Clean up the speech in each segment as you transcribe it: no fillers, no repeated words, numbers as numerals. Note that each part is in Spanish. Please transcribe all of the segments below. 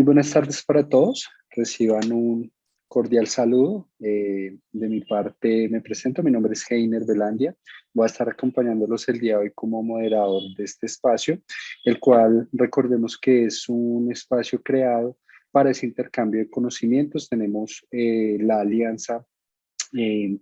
buenas tardes para todos. Reciban un cordial saludo. De mi parte me presento, mi nombre es Heiner Velandia. Voy a estar acompañándolos el día de hoy como moderador de este espacio, el cual recordemos que es un espacio creado para ese intercambio de conocimientos. Tenemos la alianza en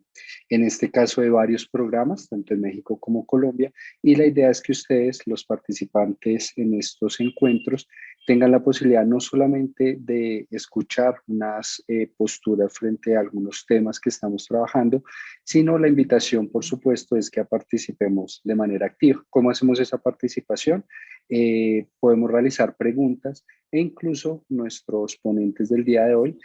este caso de varios programas, tanto en México como Colombia, y la idea es que ustedes, los participantes en estos encuentros, tengan la posibilidad no solamente de escuchar unas posturas frente a algunos temas que estamos trabajando, sino la invitación, por supuesto, es que participemos de manera activa. ¿Cómo hacemos esa participación? Podemos realizar preguntas e incluso nuestros ponentes del día de hoy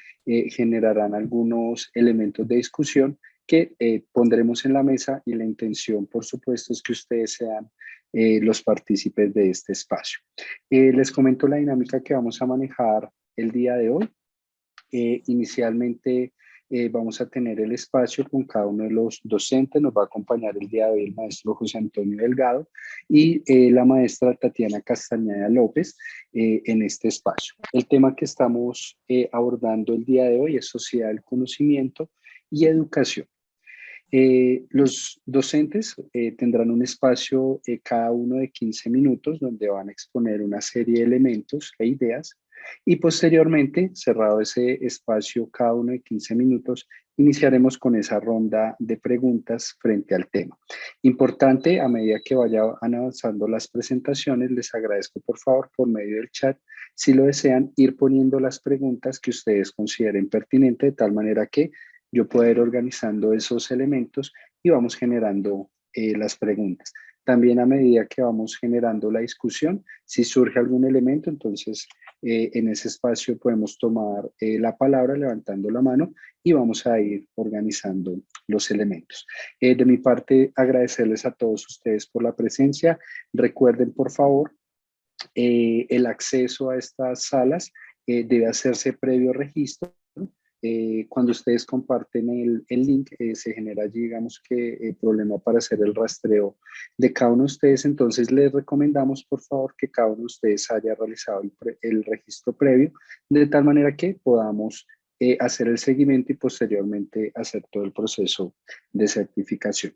generarán algunos elementos de discusión que pondremos en la mesa, y la intención, por supuesto, es que ustedes sean los partícipes de este espacio. Les comento la dinámica que vamos a manejar el día de hoy. Inicialmente vamos a tener el espacio con cada uno de los docentes. Nos va a acompañar el día de hoy el maestro José Antonio Delgado y la maestra Tatiana Castañeda López en este espacio. El tema que estamos abordando el día de hoy es sociedad del conocimiento y educación. Los docentes tendrán un espacio cada uno de 15 minutos donde van a exponer una serie de elementos e ideas, y posteriormente, cerrado ese espacio cada uno de 15 minutos, iniciaremos con esa ronda de preguntas frente al tema. Importante, a medida que vayan avanzando las presentaciones, les agradezco por favor por medio del chat, si lo desean, ir poniendo las preguntas que ustedes consideren pertinentes, de tal manera que yo pueda ir organizando esos elementos y vamos generando las preguntas. También a medida que vamos generando la discusión, si surge algún elemento, entonces en ese espacio podemos tomar la palabra levantando la mano y vamos a ir organizando los elementos. De mi parte, agradecerles a todos ustedes por la presencia. Recuerden, por favor, el acceso a estas salas debe hacerse previo registro. Cuando ustedes comparten el link, se genera allí, digamos que, problema para hacer el rastreo de cada uno de ustedes. Entonces les recomendamos, por favor, que cada uno de ustedes haya realizado el registro previo, de tal manera que podamos hacer el seguimiento y posteriormente hacer todo el proceso de certificación.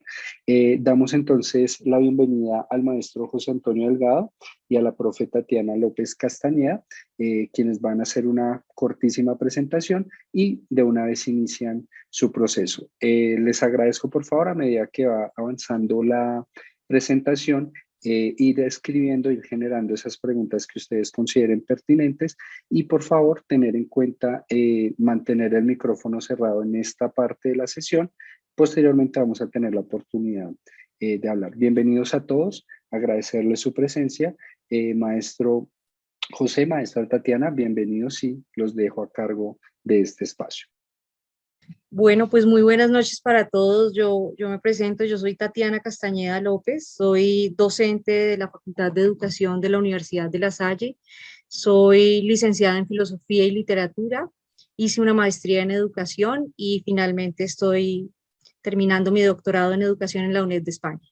Damos entonces la bienvenida al maestro José Antonio Delgado y a la profe Tatiana López Castañeda, quienes van a hacer una cortísima presentación y de una vez inician su proceso. Les agradezco, por favor, a medida que va avanzando la presentación, ir escribiendo, ir generando esas preguntas que ustedes consideren pertinentes, y por favor tener en cuenta mantener el micrófono cerrado en esta parte de la sesión. Posteriormente vamos a tener la oportunidad de hablar. Bienvenidos a todos, agradecerles su presencia. Maestro José, maestra Tatiana, bienvenidos y los dejo a cargo de este espacio. Bueno, pues muy buenas noches para todos. Yo me presento, yo soy Tatiana Castañeda López, soy docente de la Facultad de Educación de la Universidad de La Salle, soy licenciada en Filosofía y Literatura, hice una maestría en Educación y finalmente estoy terminando mi doctorado en Educación en la UNED de España.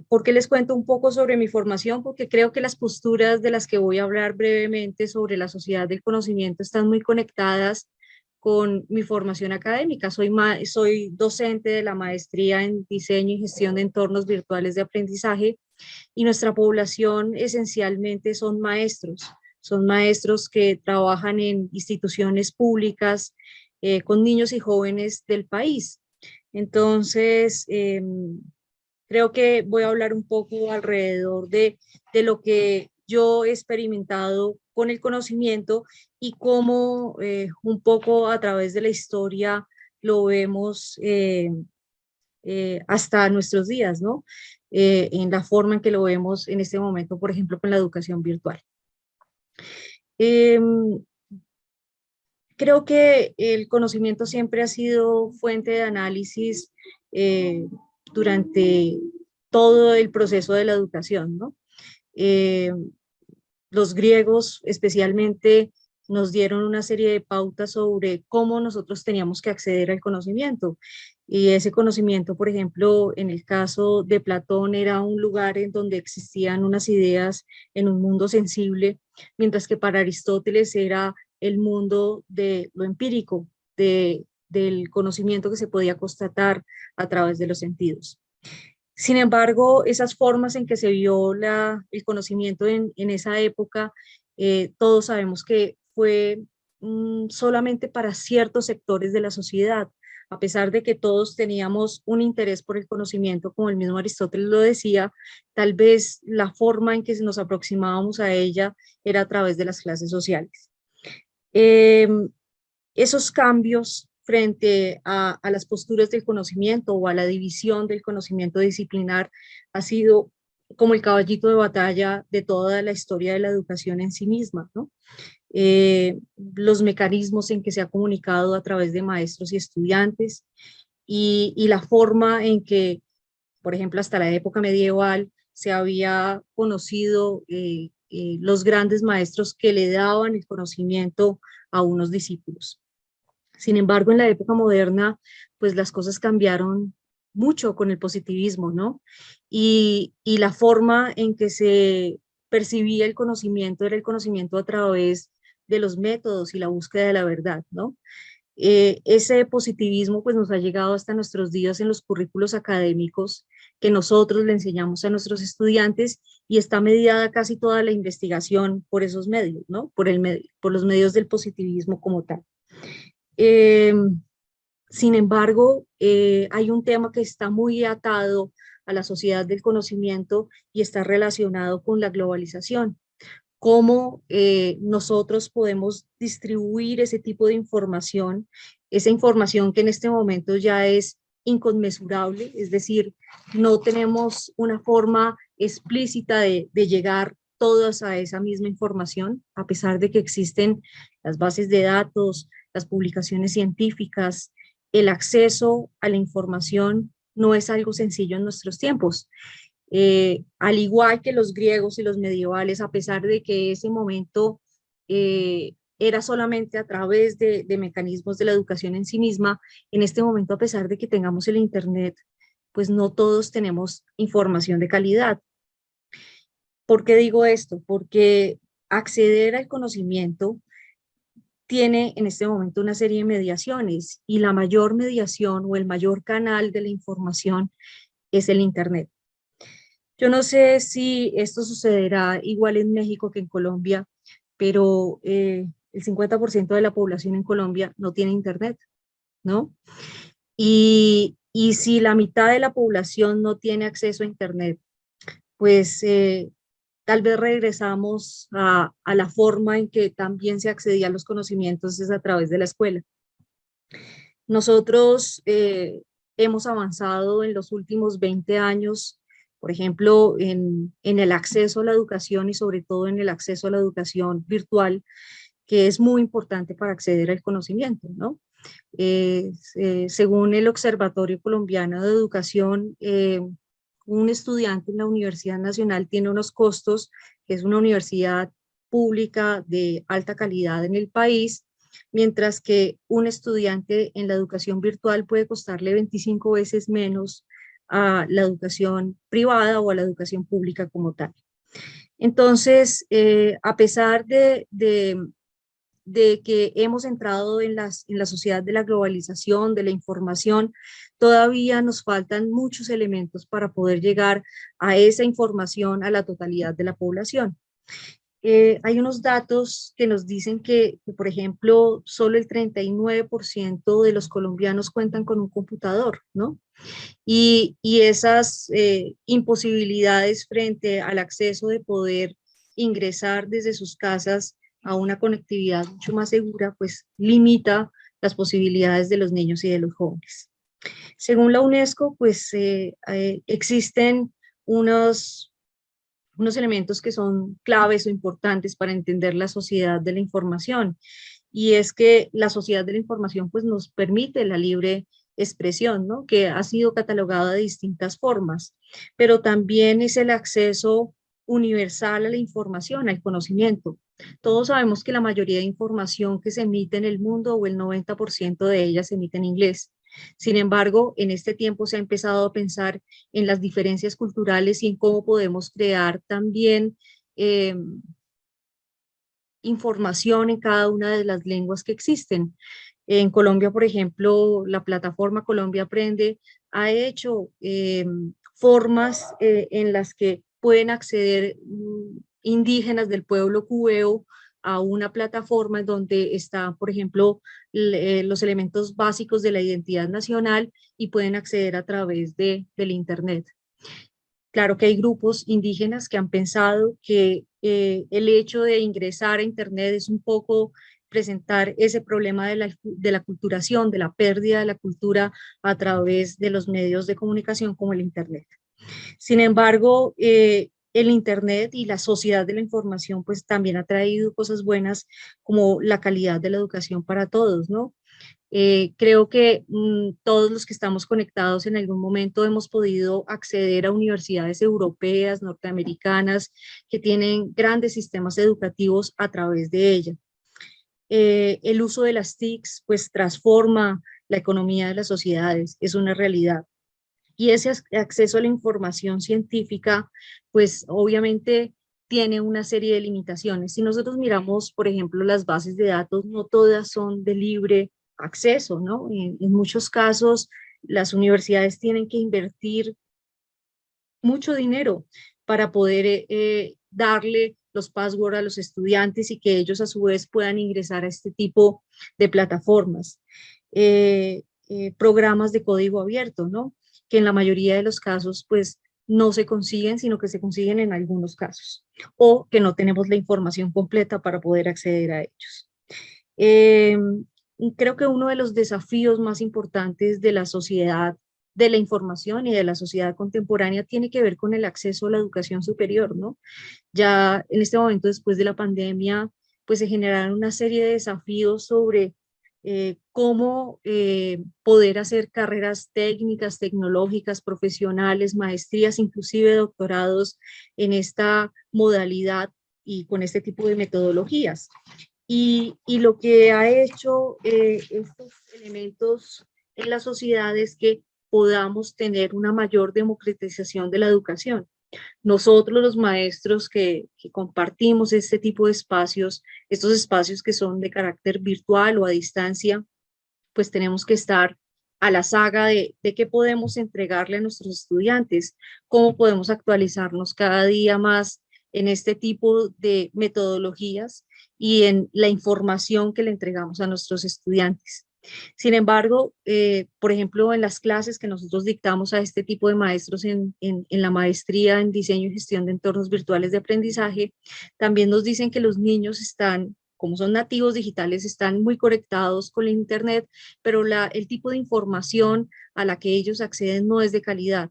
¿Por qué les cuento un poco sobre mi formación? Porque creo que las posturas de las que voy a hablar brevemente sobre la sociedad del conocimiento están muy conectadas con mi formación académica. Soy docente de la maestría en Diseño y Gestión de Entornos Virtuales de Aprendizaje, y nuestra población esencialmente son maestros que trabajan en instituciones públicas con niños y jóvenes del país. Entonces, creo que voy a hablar un poco alrededor de lo que yo he experimentado con el conocimiento y cómo un poco a través de la historia lo vemos hasta nuestros días, ¿no? En la forma en que lo vemos en este momento, por ejemplo, con la educación virtual. Creo que el conocimiento siempre ha sido fuente de análisis durante todo el proceso de la educación, ¿no? Los griegos especialmente nos dieron una serie de pautas sobre cómo nosotros teníamos que acceder al conocimiento. Y ese conocimiento, por ejemplo, en el caso de Platón, era un lugar en donde existían unas ideas en un mundo sensible mientras que para Aristóteles era el mundo de lo empírico, del conocimiento que se podía constatar a través de los sentidos. Sin embargo, esas formas en que se vio el conocimiento en esa época, todos sabemos que fue solamente para ciertos sectores de la sociedad, a pesar de que todos teníamos un interés por el conocimiento, como el mismo Aristóteles lo decía, tal vez la forma en que nos aproximábamos a ella era a través de las clases sociales. Esos cambios frente a las posturas del conocimiento o a la división del conocimiento disciplinar ha sido como el caballito de batalla de toda la historia de la educación en sí misma, ¿no? Los mecanismos en que se ha comunicado a través de maestros y estudiantes y la forma en que, por ejemplo, hasta la época medieval se había conocido los grandes maestros que le daban el conocimiento a unos discípulos. Sin embargo, en la época moderna, pues las cosas cambiaron mucho con el positivismo, ¿no? Y la forma en que se percibía el conocimiento era el conocimiento a través de los métodos y la búsqueda de la verdad, ¿no? Ese positivismo pues nos ha llegado hasta nuestros días en los currículos académicos que nosotros le enseñamos a nuestros estudiantes y está mediada casi toda la investigación por esos medios, ¿no? Por los medios del positivismo como tal. Eh, Sin embargo, hay un tema que está muy atado a la sociedad del conocimiento y está relacionado con la globalización. Cómo nosotros podemos distribuir ese tipo de información, esa información que en este momento ya es inconmensurable, es decir, no tenemos una forma explícita de llegar todas a esa misma información, a pesar de que existen las bases de datos, las publicaciones científicas, el acceso a la información no es algo sencillo en nuestros tiempos. Al igual que los griegos y los medievales, a pesar de que ese momento era solamente a través de mecanismos de la educación en sí misma, en este momento, a pesar de que tengamos el Internet, pues no todos tenemos información de calidad. ¿Por qué digo esto? Porque acceder al conocimiento tiene en este momento una serie de mediaciones y la mayor mediación o el mayor canal de la información es el Internet. Yo no sé si esto sucederá igual en México que en Colombia, pero el 50% de la población en Colombia no tiene Internet, ¿no? Y si la mitad de la población no tiene acceso a Internet, pues tal vez regresamos a la forma en que también se accedía a los conocimientos es a través de la escuela. Nosotros hemos avanzado en los últimos 20 años, por ejemplo, en el acceso a la educación y sobre todo en el acceso a la educación virtual, que es muy importante para acceder al conocimiento, ¿no? Según el Observatorio Colombiano de Educación, un estudiante en la Universidad Nacional tiene unos costos, que es una universidad pública de alta calidad en el país, mientras que un estudiante en la educación virtual puede costarle 25 veces menos a la educación privada o a la educación pública como tal. Entonces, a pesar de que hemos entrado en la sociedad de la globalización, de la información, todavía nos faltan muchos elementos para poder llegar a esa información a la totalidad de la población. Hay unos datos que nos dicen que, por ejemplo, solo el 39% de los colombianos cuentan con un computador, ¿no? Y esas imposibilidades frente al acceso de poder ingresar desde sus casas a una conectividad mucho más segura, pues limita las posibilidades de los niños y de los jóvenes. Según la UNESCO, pues existen unos elementos que son claves o importantes para entender la sociedad de la información. Y es que la sociedad de la información pues nos permite la libre expresión, ¿no? Que ha sido catalogada de distintas formas, pero también es el acceso universal a la información, al conocimiento. Todos sabemos que la mayoría de información que se emite en el mundo o el 90% de ella se emite en inglés. Sin embargo, en este tiempo se ha empezado a pensar en las diferencias culturales y en cómo podemos crear también información en cada una de las lenguas que existen. En Colombia, por ejemplo, la plataforma Colombia Aprende ha hecho formas en las que pueden acceder indígenas del pueblo cubeo a una plataforma en donde están, por ejemplo, los elementos básicos de la identidad nacional y pueden acceder a través del Internet. Claro que hay grupos indígenas que han pensado que el hecho de ingresar a Internet es un poco presentar ese problema de la culturación, de la pérdida de la cultura a través de los medios de comunicación como el Internet. Sin embargo, el Internet y la sociedad de la información pues también ha traído cosas buenas como la calidad de la educación para todos, ¿no? Creo que todos los que estamos conectados en algún momento hemos podido acceder a universidades europeas, norteamericanas, que tienen grandes sistemas educativos a través de ella. El uso de las TICs pues transforma la economía de las sociedades, es una realidad. Y ese acceso a la información científica pues obviamente tiene una serie de limitaciones. Si nosotros miramos, por ejemplo, las bases de datos, no todas son de libre acceso, ¿no? En muchos casos, las universidades tienen que invertir mucho dinero para poder darle los passwords a los estudiantes y que ellos a su vez puedan ingresar a este tipo de plataformas. Programas de código abierto, ¿no? Que en la mayoría de los casos, pues, no se consiguen, sino que se consiguen en algunos casos, o que no tenemos la información completa para poder acceder a ellos. Eh, Creo que uno de los desafíos más importantes de la sociedad de la información y de la sociedad contemporánea tiene que ver con el acceso a la educación superior, ¿no? Ya en este momento, después de la pandemia, pues se generaron una serie de desafíos sobre cómo poder hacer carreras técnicas, tecnológicas, profesionales, maestrías, inclusive doctorados en esta modalidad y con este tipo de metodologías. Y lo que ha hecho estos elementos en la sociedad es que podamos tener una mayor democratización de la educación. Nosotros los maestros que compartimos este tipo de espacios, estos espacios que son de carácter virtual o a distancia, pues tenemos que estar a la saga de qué podemos entregarle a nuestros estudiantes, cómo podemos actualizarnos cada día más en este tipo de metodologías y en la información que le entregamos a nuestros estudiantes. Sin embargo, por ejemplo, en las clases que nosotros dictamos a este tipo de maestros en la maestría en diseño y gestión de entornos virtuales de aprendizaje, también nos dicen que los niños están, como son nativos digitales, están muy conectados con la Internet, pero el tipo de información a la que ellos acceden no es de calidad.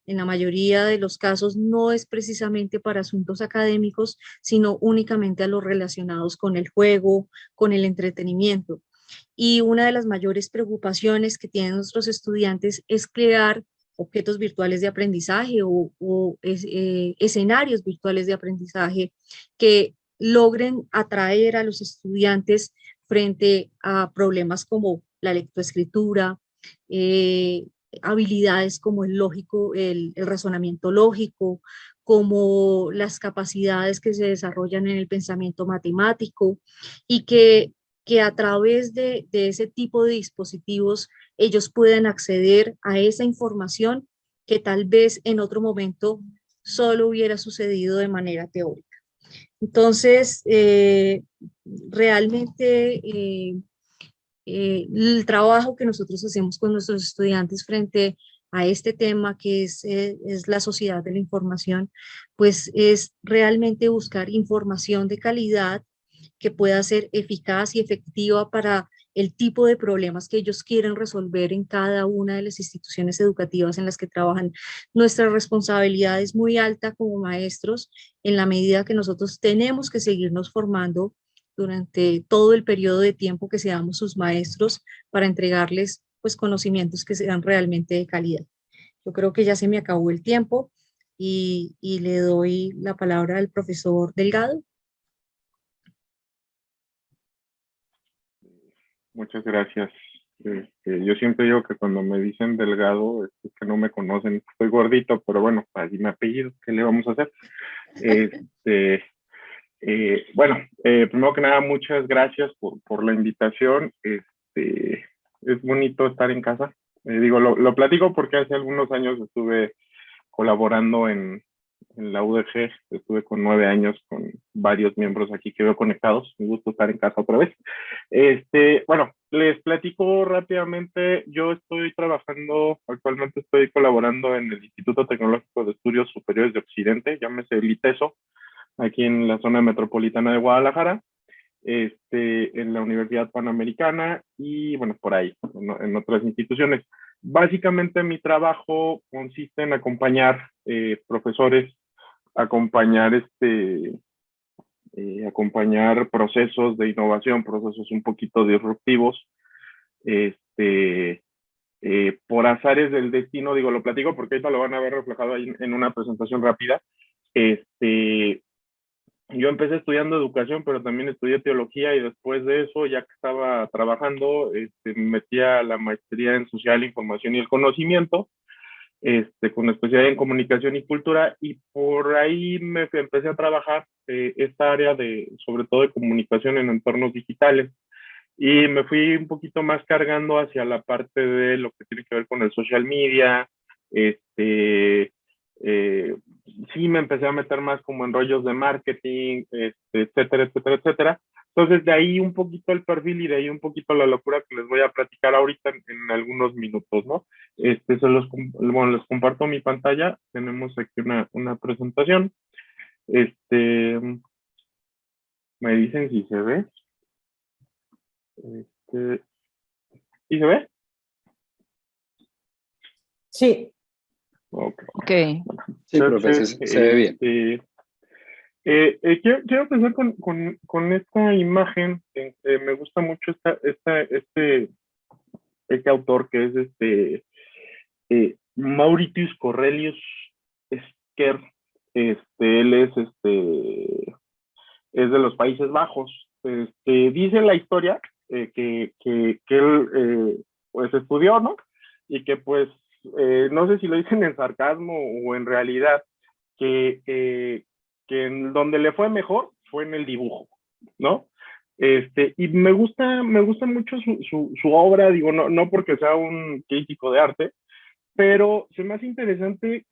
En la mayoría de los casos no es precisamente para asuntos académicos, sino únicamente a los relacionados con el juego, con el entretenimiento. Y una de las mayores preocupaciones que tienen nuestros estudiantes es crear objetos virtuales de aprendizaje o escenarios virtuales de aprendizaje que logren atraer a los estudiantes frente a problemas como la lectoescritura, eh, habilidades como el lógico, el razonamiento lógico, como las capacidades que se desarrollan en el pensamiento matemático y que a través de ese tipo de dispositivos ellos pueden acceder a esa información que tal vez en otro momento solo hubiera sucedido de manera teórica. Entonces, realmente el trabajo que nosotros hacemos con nuestros estudiantes frente a este tema que es la sociedad de la información, pues es realmente buscar información de calidad que pueda ser eficaz y efectiva para el tipo de problemas que ellos quieren resolver en cada una de las instituciones educativas en las que trabajan. Nuestra responsabilidad es muy alta como maestros en la medida que nosotros tenemos que seguirnos formando durante todo el periodo de tiempo que seamos sus maestros para entregarles pues conocimientos que sean realmente de calidad. Yo creo que ya se me acabó el tiempo y le doy la palabra al profesor Delgado. Muchas gracias. Yo siempre digo que cuando me dicen delgado es que no me conocen. Estoy gordito, pero bueno, así me apellido, ¿qué le vamos a hacer? Este, Primero que nada, muchas gracias por la invitación. Es bonito estar en casa. Lo platico porque hace algunos años estuve colaborando en la UDG, estuve con 9 años con varios miembros aquí que veo conectados. Me gusta estar en casa otra vez. Les platico rápidamente. Yo estoy trabajando, actualmente estoy colaborando en el Instituto Tecnológico de Estudios Superiores de Occidente, llámese el ITESO, aquí en la zona metropolitana de Guadalajara, en la Universidad Panamericana y, bueno, por ahí, en otras instituciones. Básicamente mi trabajo consiste en acompañar profesores, acompañar acompañar procesos de innovación, procesos un poquito disruptivos, por azares del destino, lo platico porque ahorita lo van a ver reflejado ahí en una presentación rápida. Yo empecé estudiando educación, pero también estudié teología, y después de eso, ya que estaba trabajando, me metí a la maestría en social, información y el conocimiento, con especialidad en comunicación y cultura, y por ahí me empecé a trabajar esta área sobre todo de comunicación en entornos digitales, y me fui un poquito más cargando hacia la parte de lo que tiene que ver con el social media. Sí me empecé a meter más como en rollos de marketing, etcétera, etcétera, etcétera. Entonces, de ahí un poquito el perfil y de ahí un poquito la locura que les voy a platicar ahorita en algunos minutos, ¿no? Les comparto mi pantalla. Tenemos aquí una presentación. Me dicen si se ve. ¿Y se ve? Sí. Ok. Okay. Sí, profesor, se ve bien. Quiero empezar con esta imagen. Me gusta mucho este autor, que es Mauritius Cornelius Esker. Él es de los Países Bajos. Dice la historia que él pues estudió, ¿no? Y que pues no sé si lo dicen en sarcasmo o en realidad, que en donde le fue mejor fue en el dibujo, ¿no? Y me gusta mucho su obra, no porque sea un crítico de arte, pero se me hace interesante.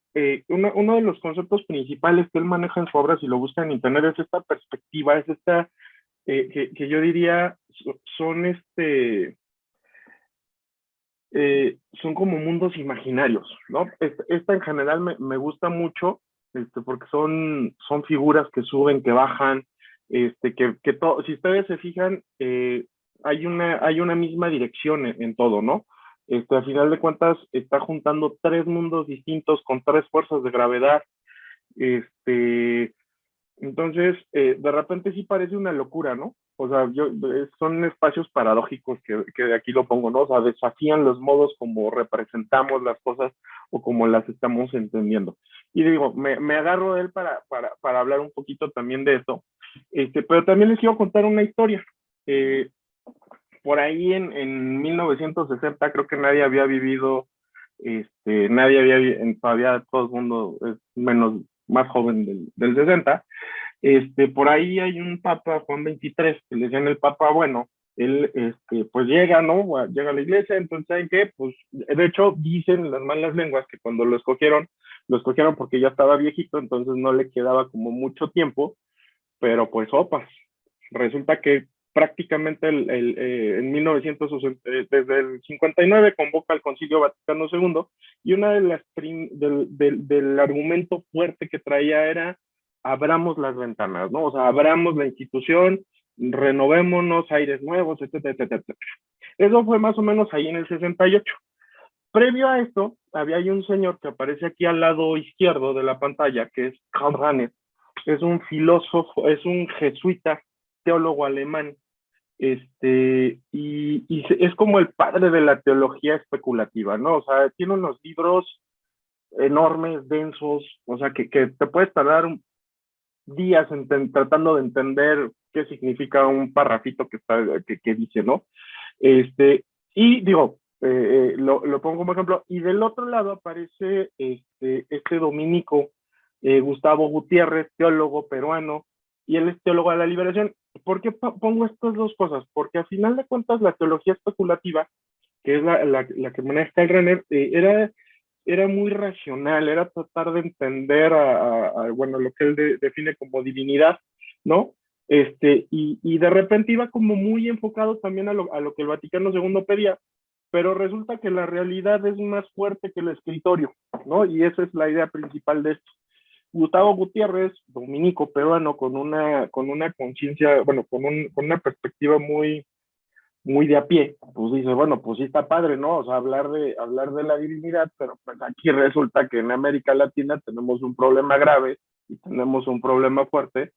Uno de los conceptos principales que él maneja en su obra, si lo buscan en internet, es esta perspectiva, es esta, que yo diría, son como mundos imaginarios, ¿no? Esta en general me gusta mucho, porque son figuras que suben, que bajan, si ustedes se fijan, hay una misma dirección en todo, ¿no? A final de cuentas, está juntando tres mundos distintos con tres fuerzas de gravedad. Entonces, de repente sí parece una locura, ¿no? O sea, son espacios paradójicos que de aquí lo pongo, ¿no? O sea, desafían los modos como representamos las cosas o como las estamos entendiendo. Y digo, me agarro de él para hablar un poquito también de eso. Pero también les quiero contar una historia. Por ahí en 1960, creo que nadie había vivido, todavía todo el mundo es más joven del 60. Por ahí hay un papa, Juan XXIII, que le decían el papa bueno. Él, pues llega, ¿no? Llega a la iglesia. Entonces, ¿saben qué? Pues, de hecho, dicen las malas lenguas que cuando lo escogieron porque ya estaba viejito, entonces no le quedaba como mucho tiempo, pero pues, opas, resulta que prácticamente en 1960, desde el 59, convoca al Concilio Vaticano II, y una de las del argumento fuerte que traía era: abramos las ventanas, ¿no? O sea, abramos la institución, renovémonos, aires nuevos, etcétera, etcétera, etcétera. Eso fue más o menos ahí en el 68. Previo a esto, había un señor que aparece aquí al lado izquierdo de la pantalla, que es Karl Rahner. Es un filósofo, es un jesuita, teólogo alemán, y es como el padre de la teología especulativa, ¿no? O sea, tiene unos libros enormes, densos, o sea, que te puedes tardar días tratando de entender qué significa un parrafito que dice, ¿no? Y digo, lo pongo como ejemplo. Y del otro lado aparece este dominico, Gustavo Gutiérrez, teólogo peruano, y él es teólogo de la liberación. ¿Por qué pongo estas dos cosas? Porque al final de cuentas la teología especulativa, que es la que maneja el Renner, era muy racional, era tratar de entender bueno, lo que él define como divinidad, ¿no? Y de repente iba como muy enfocado también a lo que el Vaticano II pedía, pero resulta que la realidad es más fuerte que el escritorio, ¿no? Y esa es la idea principal de esto. Gustavo Gutiérrez, dominico peruano, con una conciencia, bueno, con una perspectiva muy de a pie, pues dice, bueno, pues sí está padre, ¿no? O sea, hablar de la divinidad, pero pues aquí resulta que en América Latina tenemos un problema grave y tenemos un problema fuerte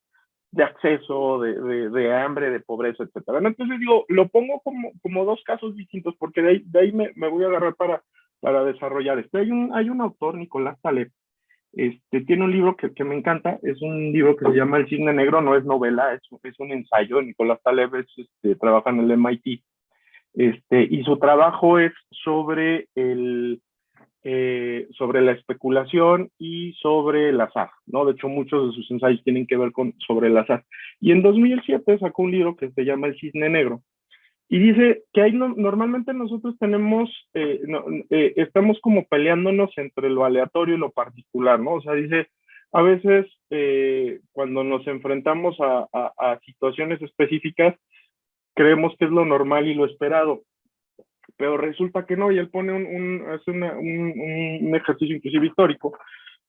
de acceso, de hambre, de pobreza, etcétera. Entonces digo, lo pongo como dos casos distintos, porque de ahí me voy a agarrar para desarrollar esto. Hay un autor, Nicolás Taleb, tiene un libro que me encanta, es un libro que se llama El Cisne Negro, no es novela, es un ensayo. Nicolás Taleb trabaja en el MIT, y su trabajo es sobre la especulación y sobre el azar, ¿no? De hecho, muchos de sus ensayos tienen que ver sobre el azar. Y en 2007 sacó un libro que se llama El Cisne Negro, y dice que normalmente nosotros estamos como peleándonos entre lo aleatorio y lo particular, ¿no? O sea, dice, a veces cuando nos enfrentamos a situaciones específicas, creemos que es lo normal y lo esperado, pero resulta que no, y él pone hace un ejercicio inclusive histórico,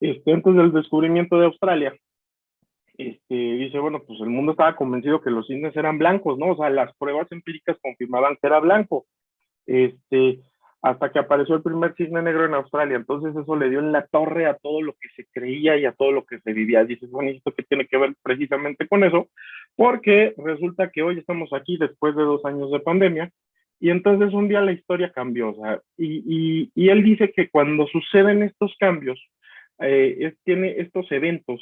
antes del descubrimiento de Australia. Dice, bueno, pues el mundo estaba convencido que los cisnes eran blancos, ¿no? O sea, las pruebas empíricas confirmaban que era blanco, hasta que apareció el primer cisne negro en Australia. Entonces eso le dio en la torre a todo lo que se creía y a todo lo que se vivía. Dices, bueno, ¿y esto qué tiene que ver precisamente con eso? Porque resulta que hoy estamos aquí después de 2 años de pandemia, y entonces un día la historia cambió, o sea, y él dice que cuando suceden estos cambios, tiene estos eventos,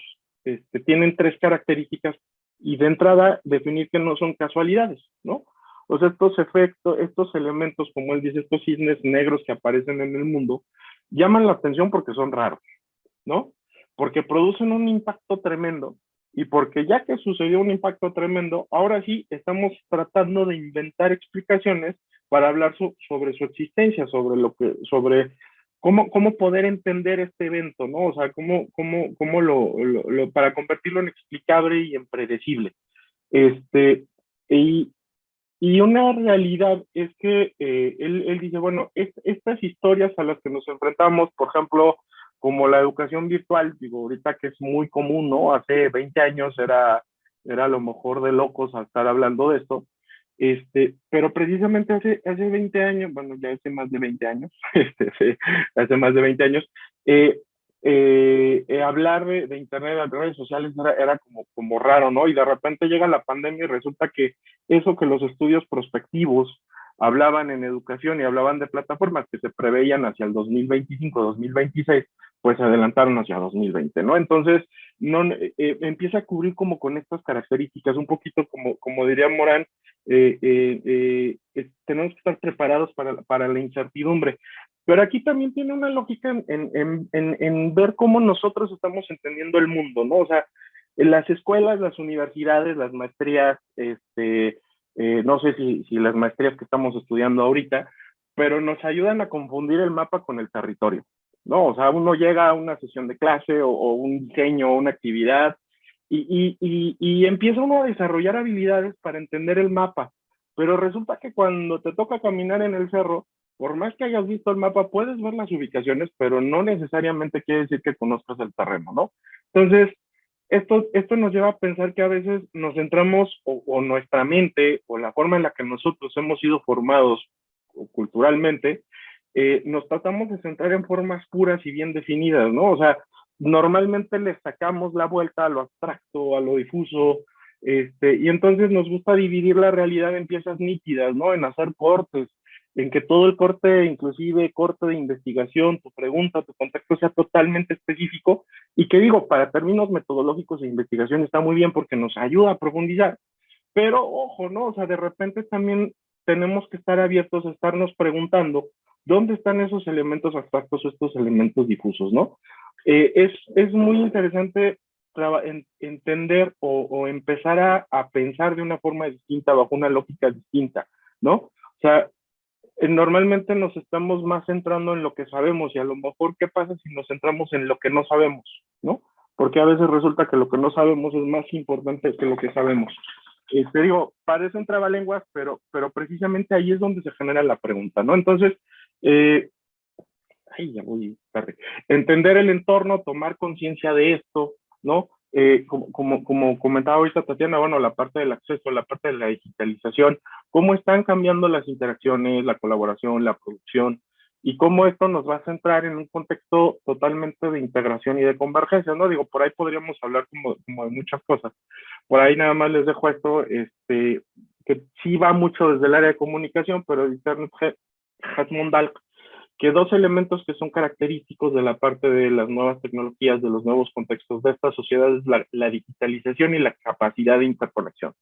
tienen 3 características, y de entrada definir que no son casualidades, ¿no? O sea, estos efectos, estos elementos, como él dice, estos cisnes negros que aparecen en el mundo, llaman la atención porque son raros, ¿no? Porque producen un impacto tremendo, y porque ya que sucedió un impacto tremendo, ahora sí estamos tratando de inventar explicaciones para hablar sobre su existencia, sobre cómo poder entender este evento, ¿no? O sea, para convertirlo en explicable y en predecible. Y, y una realidad es que él dice, bueno, estas historias a las que nos enfrentamos, por ejemplo, como la educación virtual, digo, ahorita que es muy común, ¿no? Hace 20 años era lo mejor de locos a estar hablando de esto, pero precisamente hace 20 años, bueno, ya hace más de 20 años, hace más de 20 años, hablar de Internet, de redes sociales, era como raro, ¿no? Y de repente llega la pandemia y resulta que eso que los estudios prospectivos hablaban en educación y hablaban de plataformas que se preveían hacia el 2025, 2026, pues se adelantaron hacia 2020, ¿no? Entonces, empieza a cubrir como con estas características, un poquito como diría Morán, tenemos que estar preparados para la incertidumbre. Pero aquí también tiene una lógica en ver cómo nosotros estamos entendiendo el mundo, ¿no? O sea, en las escuelas, las universidades, las maestrías, no sé si las maestrías que estamos estudiando ahorita, pero nos ayudan a confundir el mapa con el territorio, ¿no? O sea, uno llega a una sesión de clase o un diseño o una actividad y empieza uno a desarrollar habilidades para entender el mapa, pero resulta que cuando te toca caminar en el cerro, por más que hayas visto el mapa, puedes ver las ubicaciones, pero no necesariamente quiere decir que conozcas el terreno, ¿no? Entonces, esto nos lleva a pensar que a veces nos centramos, o nuestra mente, o la forma en la que nosotros hemos sido formados culturalmente, nos tratamos de centrar en formas puras y bien definidas, ¿no? O sea, normalmente le sacamos la vuelta a lo abstracto, a lo difuso, y entonces nos gusta dividir la realidad en piezas nítidas, ¿no? En hacer cortes, en que todo el corte, inclusive corte de investigación, tu pregunta, tu contexto sea totalmente específico, y que digo, para términos metodológicos de investigación está muy bien porque nos ayuda a profundizar, pero ojo, ¿no? O sea, de repente también tenemos que estar abiertos a estarnos preguntando dónde están esos elementos abstractos o estos elementos difusos, ¿no? Es muy interesante entender o empezar a pensar de una forma distinta, bajo una lógica distinta, ¿no? O sea, normalmente nos estamos más centrando en lo que sabemos y a lo mejor, ¿qué pasa si nos centramos en lo que no sabemos, ¿no? Porque a veces resulta que lo que no sabemos es más importante que lo que sabemos. Te digo, parece un trabalenguas, pero precisamente ahí es donde se genera la pregunta, ¿no? Entonces, ya voy tarde. Entender el entorno, tomar conciencia de esto, ¿no? Como comentaba ahorita Tatiana, bueno, la parte del acceso, la parte de la digitalización, cómo están cambiando las interacciones, la colaboración, la producción, y cómo esto nos va a centrar en un contexto totalmente de integración y de convergencia, ¿no? Digo, por ahí podríamos hablar como de muchas cosas. Por ahí nada más les dejo esto, que sí va mucho desde el área de comunicación, pero Internet Hatmundal, que dos elementos que son característicos de la parte de las nuevas tecnologías, de los nuevos contextos de esta sociedad, es la digitalización y la capacidad de interconexión.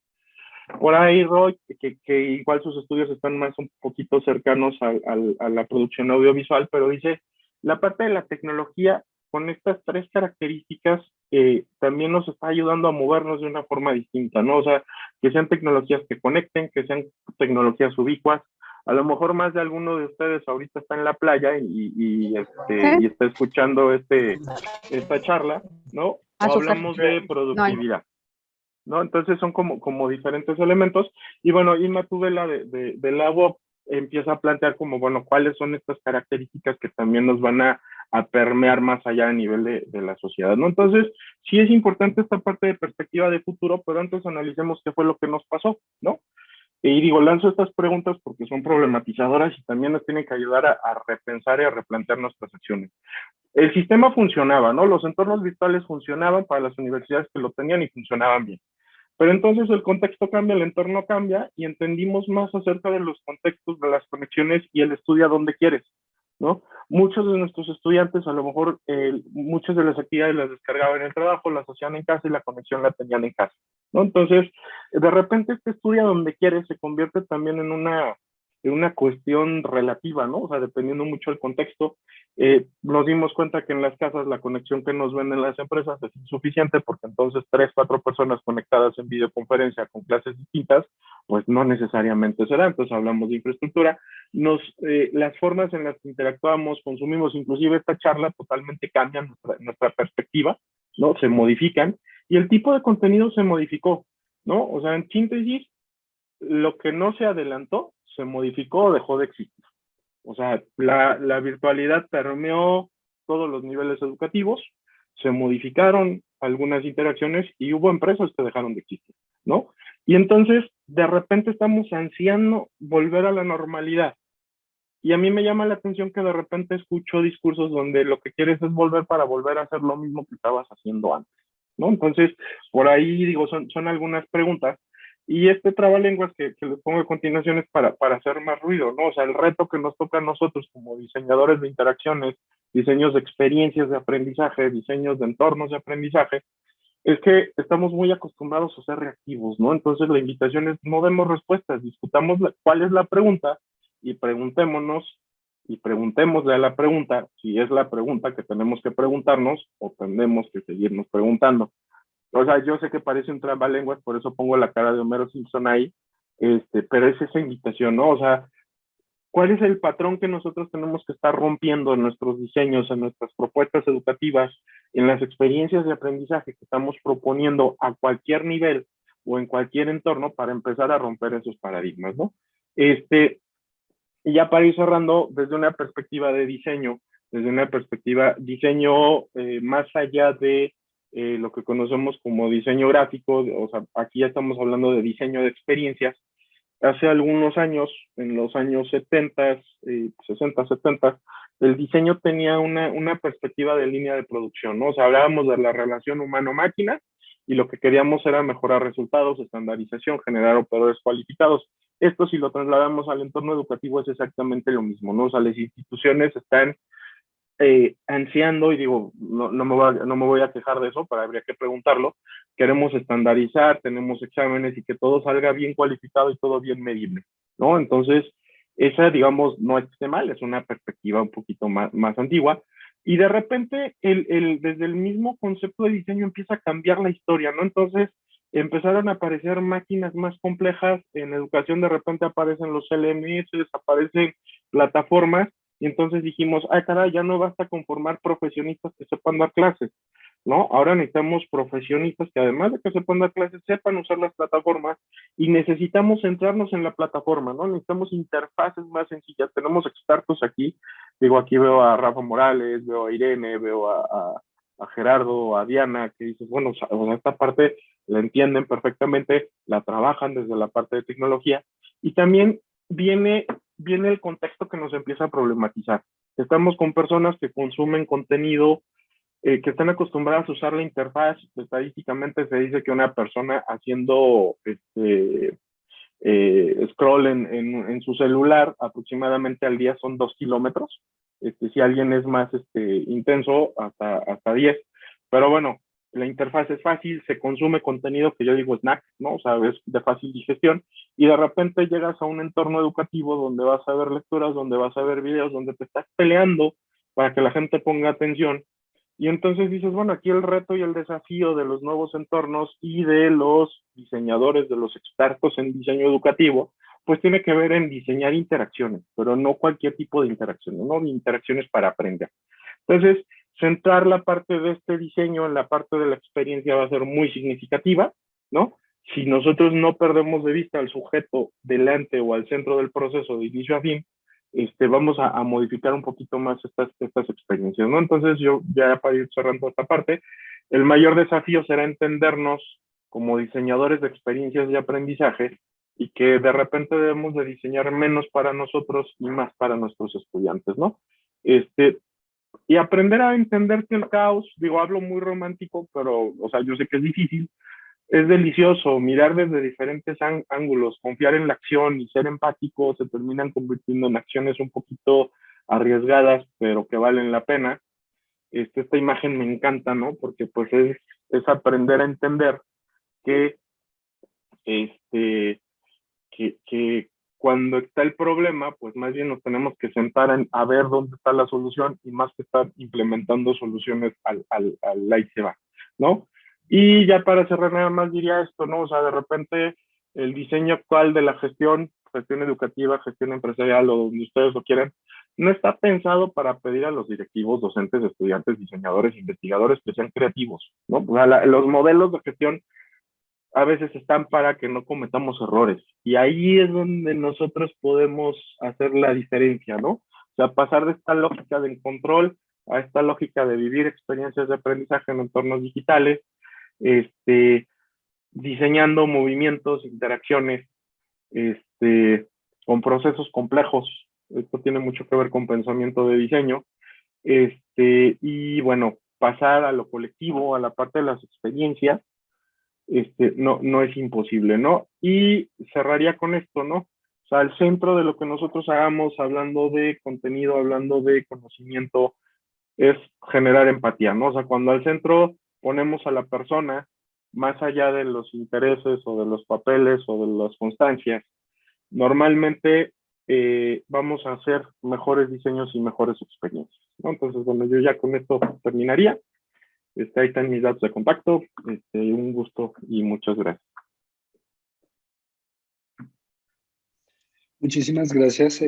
Por ahí, Roy, que igual sus estudios están más un poquito cercanos a la producción audiovisual, pero dice, la parte de la tecnología, con estas tres características, también nos está ayudando a movernos de una forma distinta, ¿no? O sea, que sean tecnologías que conecten, que sean tecnologías ubicuas. A lo mejor más de alguno de ustedes ahorita está en la playa y está escuchando esta charla, ¿no? O hablamos de productividad, ¿no? Entonces son como diferentes elementos. Y bueno, Inma Tudela de la UOP empieza a plantear como, bueno, cuáles son estas características que también nos van a permear más allá a nivel de la sociedad, ¿no? Entonces, sí es importante esta parte de perspectiva de futuro, pero antes analicemos qué fue lo que nos pasó, ¿no? Y digo, lanzo estas preguntas porque son problematizadoras y también nos tienen que ayudar a repensar y a replantear nuestras acciones. El sistema funcionaba, ¿no? Los entornos virtuales funcionaban para las universidades que lo tenían y funcionaban bien. Pero entonces el contexto cambia, el entorno cambia y entendimos más acerca de los contextos, de las conexiones y el estudia donde quieres, ¿no? Muchos de nuestros estudiantes, a lo mejor, muchas de las actividades las descargaban en el trabajo, las hacían en casa y la conexión la tenían en casa, ¿no? Entonces, de repente este estudia donde quieres se convierte también en una cuestión relativa, ¿no? O sea, dependiendo mucho del contexto, nos dimos cuenta que en las casas la conexión que nos venden las empresas es insuficiente porque entonces 3, 4 personas conectadas en videoconferencia con clases distintas, pues no necesariamente será. Entonces hablamos de infraestructura. Las formas en las que interactuamos, consumimos, inclusive esta charla totalmente cambia nuestra perspectiva, ¿no? Se modifican y el tipo de contenido se modificó, ¿no? O sea, en síntesis, lo que no se adelantó se modificó o dejó de existir. O sea, la virtualidad permeó todos los niveles educativos, se modificaron algunas interacciones y hubo empresas que dejaron de existir, ¿no? Y entonces, de repente estamos ansiando volver a la normalidad. Y a mí me llama la atención que de repente escucho discursos donde lo que quieres es volver para volver a hacer lo mismo que estabas haciendo antes, ¿no? Entonces, por ahí digo, son algunas preguntas. Y este trabalenguas que les pongo a continuación es para hacer más ruido, ¿no? O sea, el reto que nos toca a nosotros como diseñadores de interacciones, diseños de experiencias de aprendizaje, diseños de entornos de aprendizaje, es que estamos muy acostumbrados a ser reactivos, ¿no? Entonces la invitación es no demos respuestas, discutamos cuál es la pregunta y preguntémonos y preguntémosle a la pregunta si es la pregunta que tenemos que preguntarnos o tenemos que seguirnos preguntando. O sea, yo sé que parece un trabalenguas, por eso pongo la cara de Homero Simpson ahí, pero es esa invitación, ¿no? O sea, ¿cuál es el patrón que nosotros tenemos que estar rompiendo en nuestros diseños, en nuestras propuestas educativas, en las experiencias de aprendizaje que estamos proponiendo a cualquier nivel o en cualquier entorno para empezar a romper esos paradigmas, ¿no? Y ya para ir cerrando, desde una perspectiva de diseño, desde una perspectiva diseño más allá de lo que conocemos como diseño gráfico, o sea, aquí ya estamos hablando de diseño de experiencias. Hace algunos años, en los años 70, 60, 70, el diseño tenía una perspectiva de línea de producción, ¿no? O sea, hablábamos de la relación humano-máquina y lo que queríamos era mejorar resultados, estandarización, generar operadores cualificados. Esto, si lo trasladamos al entorno educativo, es exactamente lo mismo, ¿no? O sea, las instituciones están ansiando, y digo, no me voy a quejar de eso, pero habría que preguntarlo. Queremos estandarizar, tenemos exámenes y que todo salga bien cualificado y todo bien medible, ¿no? Entonces, esa, digamos, no es mal, es una perspectiva un poquito más antigua, Y de repente, desde el mismo concepto de diseño empieza a cambiar la historia, ¿no? Entonces, empezaron a aparecer máquinas más complejas, en educación de repente aparecen los LMS, aparecen plataformas, y entonces dijimos, ay caray, ya no basta con formar profesionistas que sepan dar clases, ¿no? Ahora necesitamos profesionistas que además de que sepan dar clases, sepan usar las plataformas, y necesitamos centrarnos en la plataforma, ¿no? Necesitamos interfaces más sencillas. Tenemos expertos aquí, digo, aquí veo a Rafa Morales, veo a Irene, veo a Gerardo, a Diana, que dices, bueno, o sea, esta parte la entienden perfectamente, la trabajan desde la parte de tecnología, y también viene el contexto que nos empieza a problematizar. Estamos con personas que consumen contenido, que están acostumbradas a usar la interfaz. Estadísticamente se dice que una persona haciendo scroll en su celular aproximadamente al día son 2 kilómetros. Si alguien es más intenso, hasta 10. Pero bueno, la interfaz es fácil, se consume contenido que yo digo snack, ¿no? O sea, es de fácil digestión, y de repente llegas a un entorno educativo donde vas a ver lecturas, donde vas a ver videos, donde te estás peleando para que la gente ponga atención. Y entonces dices, bueno, aquí el reto y el desafío de los nuevos entornos y de los diseñadores, de los expertos en diseño educativo, pues tiene que ver en diseñar interacciones, pero no cualquier tipo de interacciones, ¿no? Interacciones para aprender. Entonces, centrar la parte de este diseño en la parte de la experiencia va a ser muy significativa, ¿no? Si nosotros no perdemos de vista al sujeto delante o al centro del proceso de inicio a fin, vamos a modificar un poquito más estas experiencias, ¿no? Entonces, yo ya para ir cerrando esta parte, el mayor desafío será entendernos como diseñadores de experiencias de aprendizaje, y que de repente debemos de diseñar menos para nosotros y más para nuestros estudiantes, ¿no? Y aprender a entender que el caos, digo, hablo muy romántico, pero, o sea, yo sé que es difícil, es delicioso mirar desde diferentes ángulos, confiar en la acción y ser empático se terminan convirtiendo en acciones un poquito arriesgadas, pero que valen la pena. Esta imagen me encanta, ¿no? Porque pues es aprender a entender que, que cuando está el problema, pues más bien nos tenemos que sentar a ver dónde está la solución, y más que estar implementando soluciones al ahí se va, ¿no? Y ya para cerrar nada más diría esto, ¿no? O sea, de repente el diseño actual de la gestión educativa, gestión empresarial, o donde ustedes lo quieran, no está pensado para pedir a los directivos, docentes, estudiantes, diseñadores, investigadores que sean creativos, ¿no? O sea, los modelos de gestión a veces están para que no cometamos errores. Y ahí es donde nosotros podemos hacer la diferencia, ¿no? O sea, pasar de esta lógica del control a esta lógica de vivir experiencias de aprendizaje en entornos digitales, diseñando movimientos, interacciones, con procesos complejos. Esto tiene mucho que ver con pensamiento de diseño. Y bueno, pasar a lo colectivo, a la parte de las experiencias, no es imposible, ¿no? Y cerraría con esto, ¿no? O sea, al centro de lo que nosotros hagamos, hablando de contenido, hablando de conocimiento, es generar empatía, ¿no? O sea, cuando al centro ponemos a la persona, más allá de los intereses o de los papeles o de las constancias, normalmente vamos a hacer mejores diseños y mejores experiencias, ¿no? Entonces, bueno, yo ya con esto terminaría. Ahí están mis datos de contacto. Un gusto y muchas gracias. Muchísimas gracias,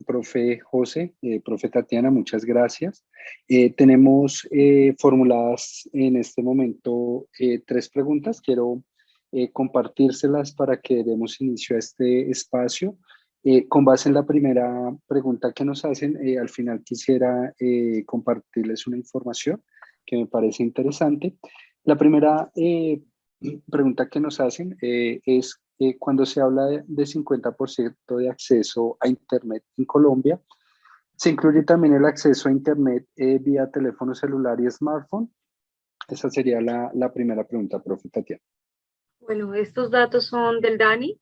profe José, profe Tatiana, muchas gracias. Tenemos formuladas en este momento 3 preguntas. Quiero compartírselas para que demos inicio a este espacio. Con base en la primera pregunta que nos hacen, al final quisiera compartirles una información que me parece interesante. La primera pregunta que nos hacen es cuando se habla de 50% de acceso a Internet en Colombia, ¿se incluye también el acceso a Internet vía teléfono celular y smartphone? Esa sería la primera pregunta, profe Tatiana. Bueno, estos datos son del DANE,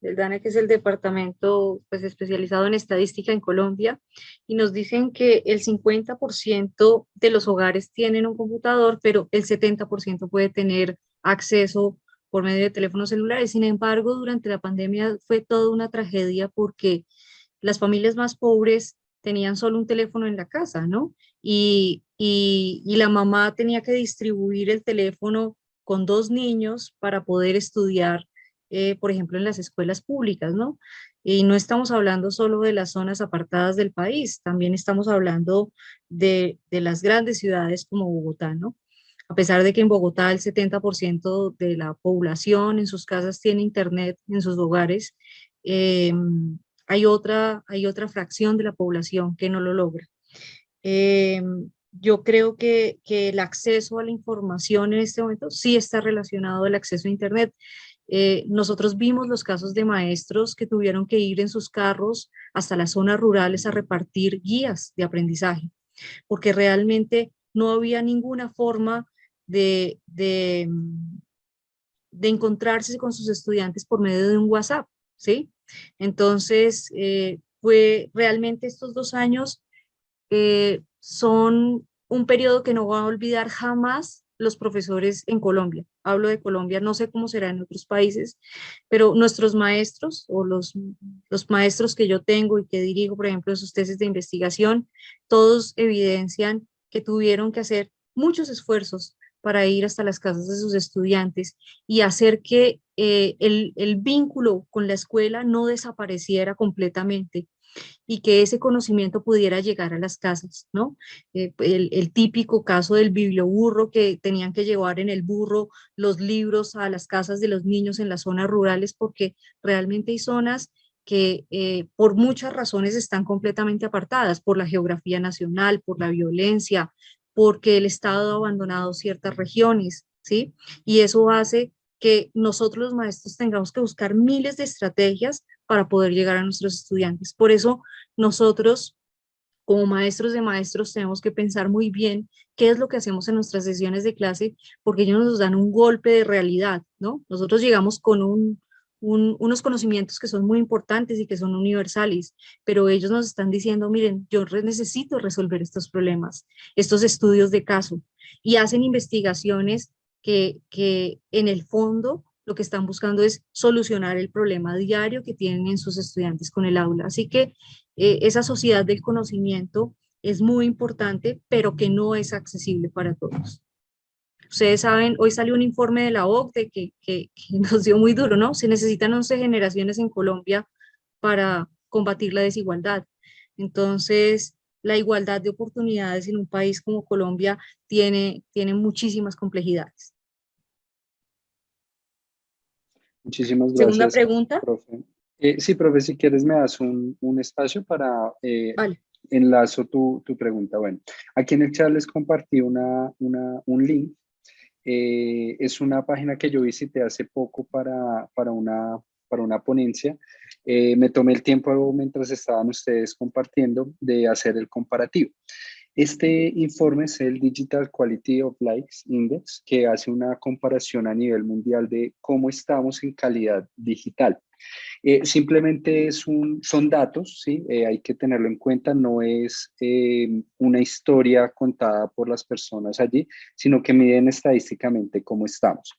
que es el departamento pues, especializado en estadística en Colombia, y nos dicen que el 50% de los hogares tienen un computador, pero el 70% puede tener acceso por medio de teléfonos celulares. Sin embargo, durante la pandemia fue toda una tragedia porque las familias más pobres tenían solo un teléfono en la casa, ¿no? y la mamá tenía que distribuir el teléfono con dos niños para poder estudiar, por ejemplo, en las escuelas públicas, ¿no? Y no estamos hablando solo de las zonas apartadas del país, también estamos hablando de las grandes ciudades como Bogotá, ¿no? A pesar de que en Bogotá el 70% de la población en sus casas tiene internet en sus hogares, eh, hay otra fracción de la población que no lo logra. Eh, yo creo que el acceso a la información en este momento sí está relacionado al acceso a Internet. Nosotros vimos los casos de maestros que tuvieron que ir en sus carros hasta las zonas rurales a repartir guías de aprendizaje, porque realmente no había ninguna forma de, de, de encontrarse con sus estudiantes por medio de un WhatsApp, ¿sí? Entonces, fue realmente estos 2 años son un periodo que no va a olvidar jamás los profesores en Colombia. Hablo de Colombia, no sé cómo será en otros países, pero nuestros maestros o los maestros que yo tengo y que dirijo, por ejemplo, en sus tesis de investigación, todos evidencian que tuvieron que hacer muchos esfuerzos para ir hasta las casas de sus estudiantes y hacer que el vínculo con la escuela no desapareciera completamente y que ese conocimiento pudiera llegar a las casas, ¿no? El típico caso del biblioburro, que tenían que llevar en el burro los libros a las casas de los niños en las zonas rurales, porque realmente hay zonas que por muchas razones están completamente apartadas, por la geografía nacional, por la violencia, porque el Estado ha abandonado ciertas regiones, ¿sí? Y eso hace que nosotros los maestros tengamos que buscar miles de estrategias para poder llegar a nuestros estudiantes. Por eso nosotros, como maestros de maestros, tenemos que pensar muy bien qué es lo que hacemos en nuestras sesiones de clase, porque ellos nos dan un golpe de realidad, ¿no? Nosotros llegamos con unos conocimientos que son muy importantes y que son universales, pero ellos nos están diciendo, miren, yo necesito resolver estos problemas, estos estudios de caso, y hacen investigaciones que en el fondo lo que están buscando es solucionar el problema diario que tienen en sus estudiantes con el aula. Así que esa sociedad del conocimiento es muy importante, pero que no es accesible para todos. Ustedes saben, hoy salió un informe de la OCDE que nos dio muy duro, ¿no? Se necesitan 11 generaciones en Colombia para combatir la desigualdad. Entonces, la igualdad de oportunidades en un país como Colombia tiene muchísimas complejidades. Muchísimas Segunda gracias, pregunta. profe. Sí, profe, si quieres me das un espacio para Vale. enlazo tu pregunta. Bueno, aquí en el chat les compartí un link. Es una página que yo visité hace poco para una ponencia. Me tomé el tiempo mientras estaban ustedes compartiendo de hacer el comparativo. Este informe es el Digital Quality of Life Index, que hace una comparación a nivel mundial de cómo estamos en calidad digital. Simplemente son datos, ¿sí? Hay que tenerlo en cuenta, no es una historia contada por las personas allí, sino que miden estadísticamente cómo estamos.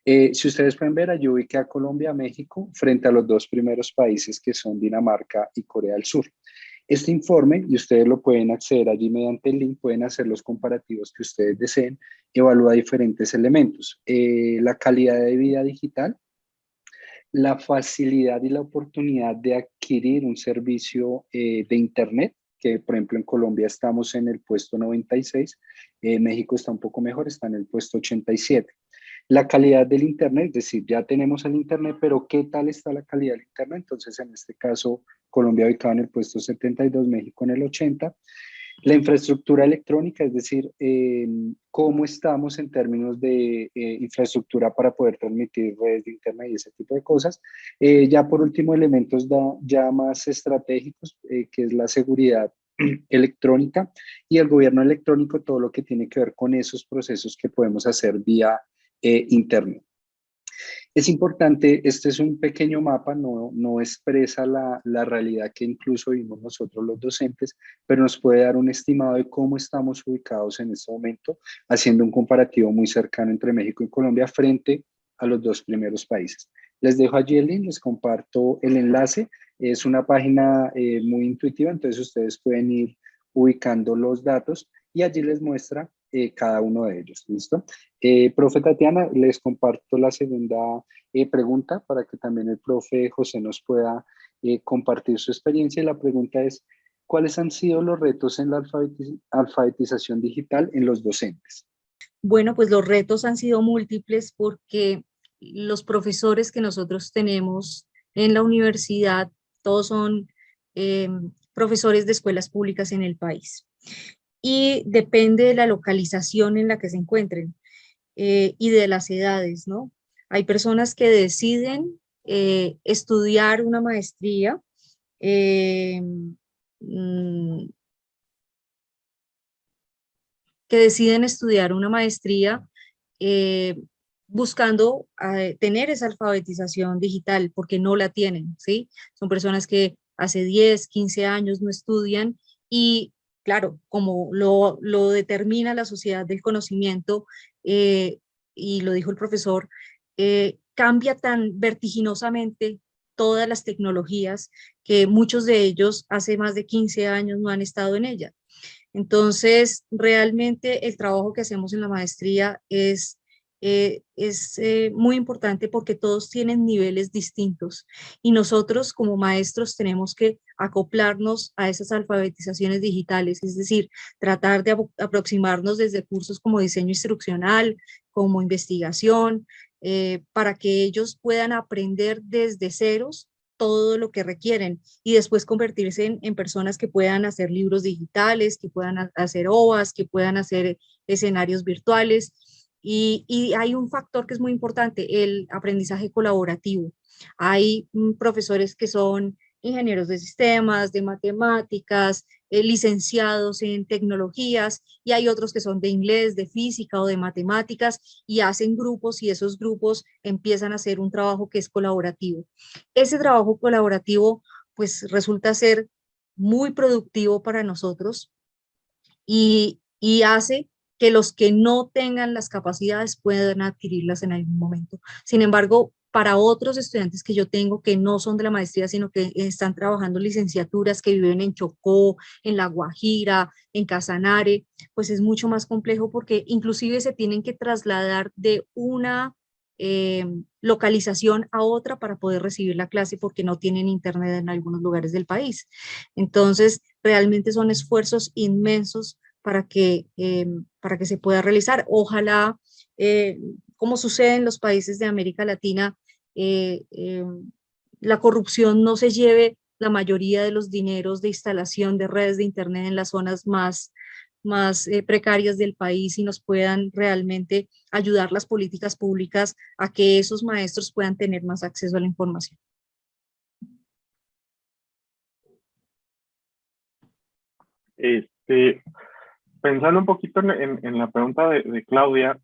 Si ustedes pueden ver, yo ubiqué a Colombia, a México, frente a los dos primeros países que son Dinamarca y Corea del Sur. Este informe, y ustedes lo pueden acceder allí mediante el link, pueden hacer los comparativos que ustedes deseen, evalúa diferentes elementos. La calidad de vida digital, la facilidad y la oportunidad de adquirir un servicio de Internet, que por ejemplo en Colombia estamos en el puesto 96, México está un poco mejor, está en el puesto 87. La calidad del Internet, es decir, ya tenemos el Internet, pero ¿qué tal está la calidad del Internet? Entonces, en este caso, Colombia ubicado en el puesto 72, México en el 80. La infraestructura electrónica, es decir, cómo estamos en términos de infraestructura para poder transmitir redes de Internet y ese tipo de cosas. Ya por último, elementos ya más estratégicos, que es la seguridad electrónica y el gobierno electrónico, todo lo que tiene que ver con esos procesos que podemos hacer vía Internet. Es importante, este es un pequeño mapa, no expresa la realidad que incluso vimos nosotros los docentes, pero nos puede dar un estimado de cómo estamos ubicados en este momento, haciendo un comparativo muy cercano entre México y Colombia frente a los dos primeros países. Les dejo allí el link, les comparto el enlace. Es una página muy intuitiva, entonces ustedes pueden ir ubicando los datos y allí les muestra cada uno de ellos. ¿Listo? Profe Tatiana, les comparto la segunda pregunta para que también el profe José nos pueda compartir su experiencia. Y la pregunta es, ¿cuáles han sido los retos en la alfabetización digital en los docentes? Bueno, pues los retos han sido múltiples porque los profesores que nosotros tenemos en la universidad, todos son eh, profesores de escuelas públicas en el país. Y depende de la localización en la que se encuentren y de las edades, ¿no? Hay personas que deciden estudiar una maestría eh, mm, que deciden estudiar una maestría eh, buscando tener esa alfabetización digital porque no la tienen, ¿sí? Son personas que hace 10, 15 años no estudian y claro, como lo determina la sociedad del conocimiento, y lo dijo el profesor, cambia tan vertiginosamente todas las tecnologías que muchos de ellos hace más de 15 años no han estado en ellas. Entonces, realmente el trabajo que hacemos en la maestría es muy importante porque todos tienen niveles distintos y nosotros como maestros tenemos que acoplarnos a esas alfabetizaciones digitales, es decir, tratar de aproximarnos desde cursos como diseño instruccional, como investigación, para que ellos puedan aprender desde ceros todo lo que requieren y después convertirse en personas que puedan hacer libros digitales, que puedan hacer OVAs, que puedan hacer escenarios virtuales. Y hay un factor que es muy importante, el aprendizaje colaborativo. Hay profesores que son ingenieros de sistemas, de matemáticas, licenciados en tecnologías, y hay otros que son de inglés, de física o de matemáticas, y hacen grupos y esos grupos empiezan a hacer un trabajo que es colaborativo. Ese trabajo colaborativo pues resulta ser muy productivo para nosotros y hace que los que no tengan las capacidades puedan adquirirlas en algún momento. Sin embargo, para otros estudiantes que yo tengo que no son de la maestría, sino que están trabajando licenciaturas, que viven en Chocó, en La Guajira, en Casanare, pues es mucho más complejo porque inclusive se tienen que trasladar de una localización a otra para poder recibir la clase porque no tienen internet en algunos lugares del país. Entonces, realmente son esfuerzos inmensos para que se pueda realizar. Ojalá, como sucede en los países de América Latina, eh, eh, la corrupción no se lleve la mayoría de los dineros de instalación de redes de Internet en las zonas más precarias del país y nos puedan realmente ayudar las políticas públicas a que esos maestros puedan tener más acceso a la información. Pensando un poquito en la pregunta de Claudia,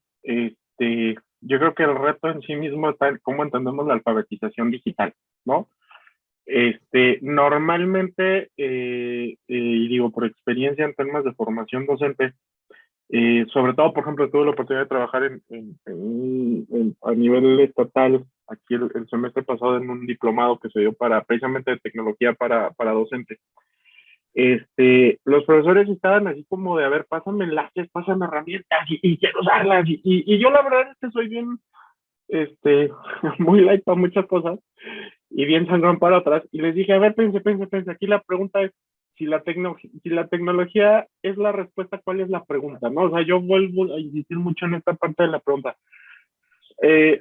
yo creo que el reto en sí mismo está en cómo entendemos la alfabetización digital, ¿no? Normalmente, y digo por experiencia en temas de formación docente, sobre todo, por ejemplo, tuve la oportunidad de trabajar a nivel estatal, aquí el semestre pasado en un diplomado que se dio precisamente de tecnología para docentes. Los profesores estaban así como de, a ver, pásame enlaces, pásame herramientas y quiero usarlas. Y yo la verdad es que soy bien, muy light para muchas cosas y bien sangrón para otras. Y les dije, a ver, pense. Aquí la pregunta es, si la tecnología es la respuesta, ¿cuál es la pregunta? ¿No? O sea, yo vuelvo a insistir mucho en esta parte de la pregunta.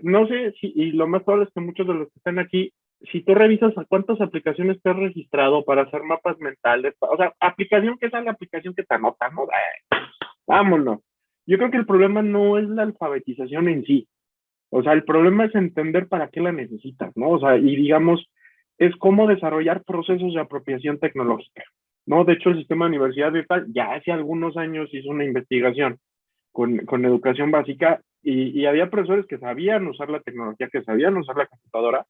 No sé si, y lo más probable es que muchos de los que están aquí, si tú revisas a cuántas aplicaciones te has registrado para hacer mapas mentales, o sea, aplicación que es la aplicación que te anota, ¿no? Vámonos. Yo creo que el problema no es la alfabetización en sí. O sea, el problema es entender para qué la necesitas, ¿no? O sea, y digamos, es cómo desarrollar procesos de apropiación tecnológica, ¿no? De hecho, el sistema de universidad virtual ya hace algunos años hizo una investigación con educación básica y había profesores que sabían usar la tecnología, que sabían usar la computadora,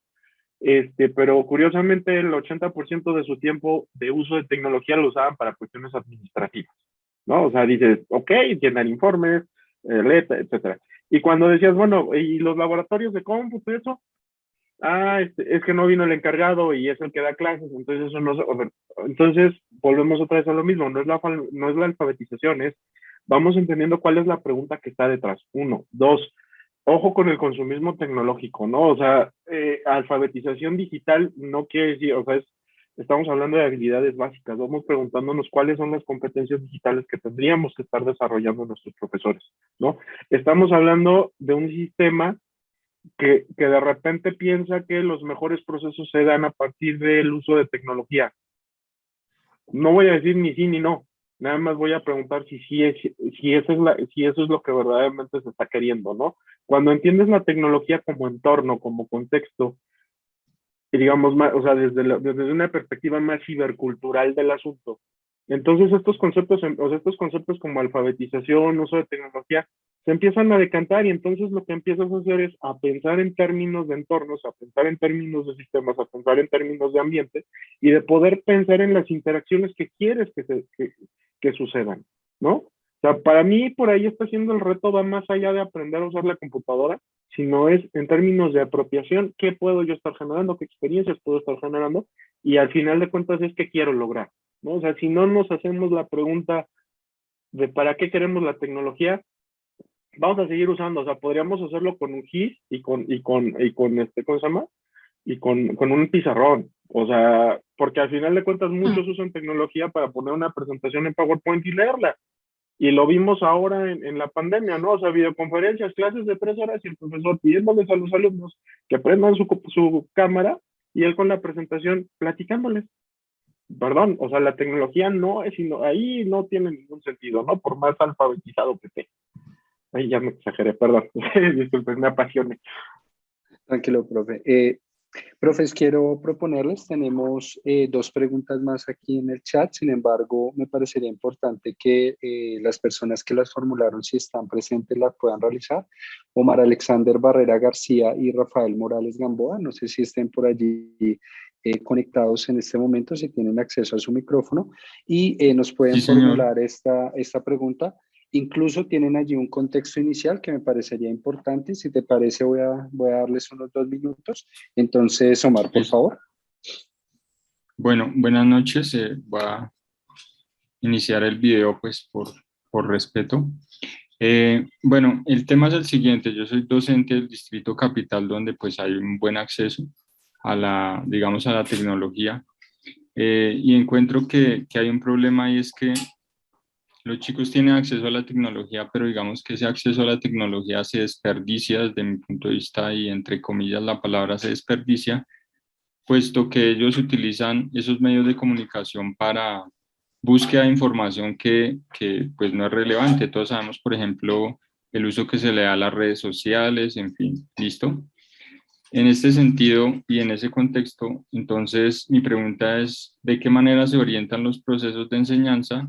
pero curiosamente el 80% de su tiempo de uso de tecnología lo usaban para cuestiones administrativas, ¿no? O sea, dices, ok, llenar informes, etcétera. Y cuando decías, bueno, ¿y los laboratorios de cómputo y eso? Es que no vino el encargado y es el que da clases, entonces eso no, entonces volvemos otra vez a lo mismo, no es la alfabetización, es vamos entendiendo cuál es la pregunta que está detrás. Uno, dos, ojo con el consumismo tecnológico, ¿no? O sea, alfabetización digital no quiere decir, o sea, estamos hablando de habilidades básicas, vamos preguntándonos cuáles son las competencias digitales que tendríamos que estar desarrollando nuestros profesores, ¿no? Estamos hablando de un sistema que de repente piensa que los mejores procesos se dan a partir del uso de tecnología. No voy a decir ni sí ni no, nada más voy a preguntar si eso es lo que verdaderamente se está queriendo, ¿no? Cuando entiendes la tecnología como entorno, como contexto, y digamos, o sea, desde una perspectiva más cibercultural del asunto, entonces estos conceptos como alfabetización, uso de tecnología, se empiezan a decantar y entonces lo que empiezas a hacer es a pensar en términos de entornos, a pensar en términos de sistemas, a pensar en términos de ambiente y de poder pensar en las interacciones que quieres que sucedan, ¿no? O sea, para mí por ahí está siendo el reto, va más allá de aprender a usar la computadora, sino es en términos de apropiación, qué puedo yo estar generando, qué experiencias puedo estar generando, y al final de cuentas es qué quiero lograr, ¿no? O sea, si no nos hacemos la pregunta de para qué queremos la tecnología, vamos a seguir usando, o sea, podríamos hacerlo con un GIS ¿cómo se llama? Con un pizarrón, o sea, porque al final de cuentas muchos usan tecnología para poner una presentación en PowerPoint y leerla. Y lo vimos ahora en la pandemia, ¿no? O sea, videoconferencias, clases de 3 horas y el profesor pidiéndoles a los alumnos que prendan su cámara y él con la presentación platicándoles. Perdón, o sea, la tecnología no es, sino ahí no tiene ningún sentido, ¿no? Por más alfabetizado que esté. Ahí ya me exageré, perdón. Disculpen, me apasioné. Tranquilo, profe. Profes, quiero proponerles, tenemos dos preguntas más aquí en el chat, sin embargo, me parecería importante que las personas que las formularon, si están presentes, las puedan realizar. Omar Alexander Barrera García y Rafael Morales Gamboa, no sé si estén por allí conectados en este momento, si tienen acceso a su micrófono, y nos pueden Sí, señor. formular esta pregunta. Incluso tienen allí un contexto inicial que me parecería importante. Si te parece, voy a darles unos 2 minutos. Entonces, Omar, por favor. Bueno, buenas noches. Voy a iniciar el video pues por respeto. Bueno, el tema es el siguiente. Yo soy docente del Distrito Capital, donde pues hay un buen acceso a digamos, a la tecnología. Y encuentro que hay un problema, y es que los chicos tienen acceso a la tecnología, pero digamos que ese acceso a la tecnología se desperdicia desde mi punto de vista, y entre comillas la palabra se desperdicia, puesto que ellos utilizan esos medios de comunicación para búsqueda de información que pues no es relevante. Todos sabemos, por ejemplo, el uso que se le da a las redes sociales, en fin, ¿listo? En este sentido y en ese contexto, entonces mi pregunta es, ¿de qué manera se orientan los procesos de enseñanza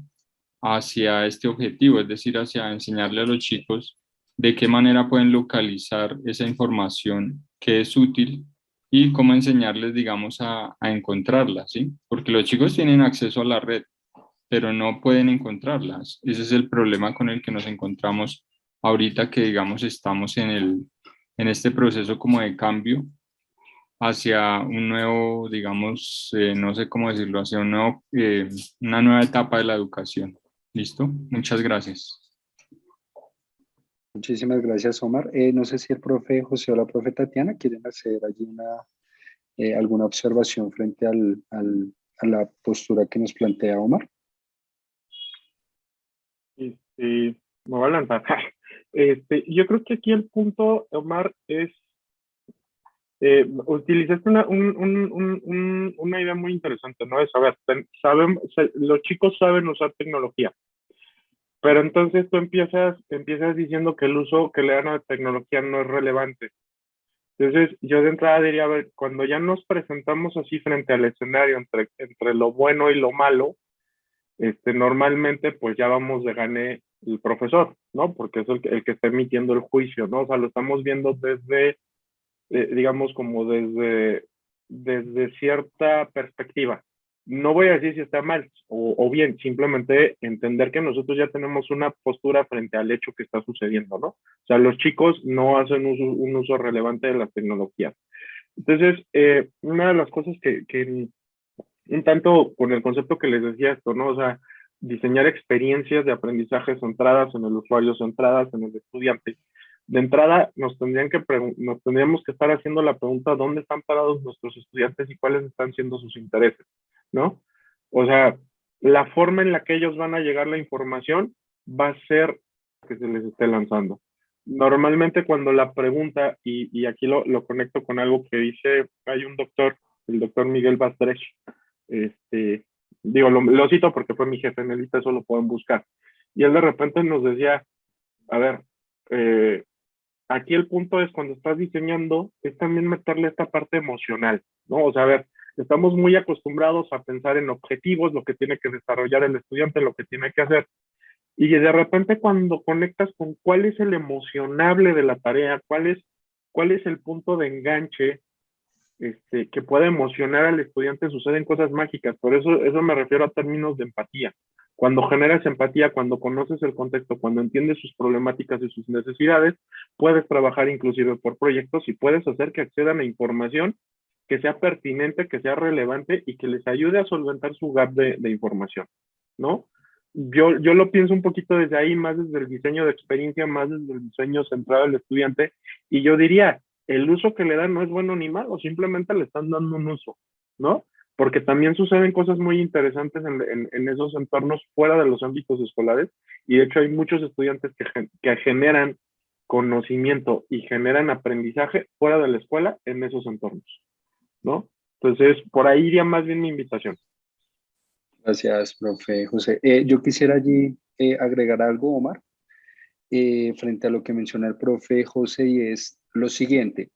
hacia este objetivo? Es decir, hacia enseñarle a los chicos de qué manera pueden localizar esa información que es útil y cómo enseñarles, digamos, a encontrarla, ¿sí? Porque los chicos tienen acceso a la red, pero no pueden encontrarlas. Ese es el problema con el que nos encontramos ahorita, que digamos estamos en este proceso como de cambio hacia un nuevo, digamos, no sé cómo decirlo, hacia una nueva etapa de la educación. ¿Listo? Muchas gracias. Muchísimas gracias, Omar. No sé si el profe José o la profe Tatiana quieren hacer allí alguna observación frente a la postura que nos plantea Omar. Me voy a lanzar. Yo creo que aquí el punto, Omar, es utilizaste una idea muy interesante, ¿no? Es, a ver, los chicos saben usar tecnología, pero entonces tú empiezas diciendo que el uso que le dan a la tecnología no es relevante. Entonces, yo de entrada diría, a ver, cuando ya nos presentamos así frente al escenario entre lo bueno y lo malo, normalmente pues ya vamos de gane el profesor, ¿no? Porque es el que está emitiendo el juicio, ¿no? O sea, lo estamos viendo desde, digamos, como desde cierta perspectiva. No voy a decir si está mal o bien, simplemente entender que nosotros ya tenemos una postura frente al hecho que está sucediendo, ¿no? O sea, los chicos no hacen un uso relevante de las tecnologías. Entonces, una de las cosas que un tanto con el concepto que les decía esto, ¿no? O sea, diseñar experiencias de aprendizaje centradas en el usuario, centradas en el estudiante. De entrada, nos tendríamos que estar haciendo la pregunta: ¿dónde están parados nuestros estudiantes y cuáles están siendo sus intereses? ¿No? O sea, la forma en la que ellos van a llegar a la información va a ser que se les esté lanzando. Normalmente cuando la pregunta, y aquí lo conecto con algo que dice, hay un doctor, el doctor Miguel Bastrech, digo, lo cito porque fue mi jefe en el ISTE, eso lo pueden buscar. Y él de repente nos decía, a ver, aquí el punto es, cuando estás diseñando, es también meterle esta parte emocional, ¿no? O sea, a ver, estamos muy acostumbrados a pensar en objetivos, lo que tiene que desarrollar el estudiante, lo que tiene que hacer. Y de repente cuando conectas con cuál es el emocionable de la tarea, cuál es el punto de enganche que pueda emocionar al estudiante, suceden cosas mágicas. Por eso me refiero a términos de empatía. Cuando generas empatía, cuando conoces el contexto, cuando entiendes sus problemáticas y sus necesidades, puedes trabajar inclusive por proyectos y puedes hacer que accedan a información que sea pertinente, que sea relevante y que les ayude a solventar su gap de información, ¿no? Yo lo pienso un poquito desde ahí, más desde el diseño de experiencia, más desde el diseño centrado al estudiante, y yo diría, el uso que le dan no es bueno ni malo, simplemente le están dando un uso, ¿no? Porque también suceden cosas muy interesantes en esos entornos fuera de los ámbitos escolares, y de hecho hay muchos estudiantes que generan conocimiento y generan aprendizaje fuera de la escuela en esos entornos, ¿no? Entonces, por ahí iría más bien mi invitación. Gracias, profe José. Yo quisiera allí agregar algo, Omar, frente a lo que menciona el profe José, y es lo siguiente.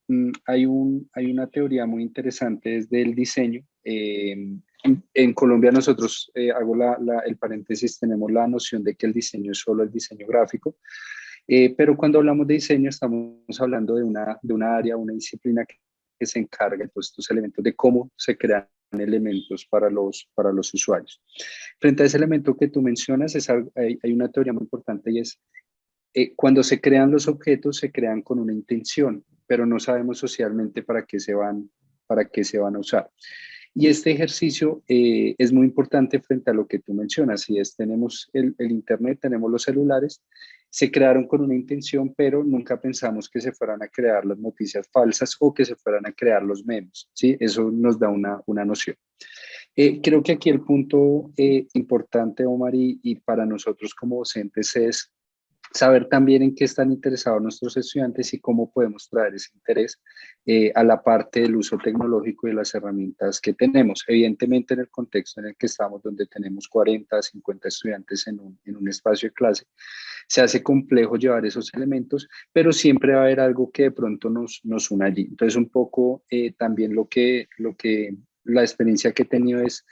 Hay una teoría muy interesante desde el diseño. En Colombia nosotros, hago el paréntesis, tenemos la noción de que el diseño es solo el diseño gráfico, pero cuando hablamos de diseño estamos hablando de una área, una disciplina que se encarga de todos estos elementos, de cómo se crean elementos para los usuarios. Frente a ese elemento que tú mencionas, hay una teoría muy importante, y es cuando se crean los objetos, se crean con una intención, pero no sabemos socialmente para qué se van a usar. Y este ejercicio es muy importante frente a lo que tú mencionas. Si tenemos el Internet, tenemos los celulares, se crearon con una intención, pero nunca pensamos que se fueran a crear las noticias falsas o que se fueran a crear los memes, ¿sí? Eso nos da una noción. Creo que aquí el punto importante, Omar, y para nosotros como docentes es saber también en qué están interesados nuestros estudiantes y cómo podemos traer ese interés a la parte del uso tecnológico y de las herramientas que tenemos. Evidentemente, en el contexto en el que estamos, donde tenemos 40, 50 estudiantes en un espacio de clase, se hace complejo llevar esos elementos, pero siempre va a haber algo que de pronto nos una allí. Entonces, un poco también la experiencia que he tenido es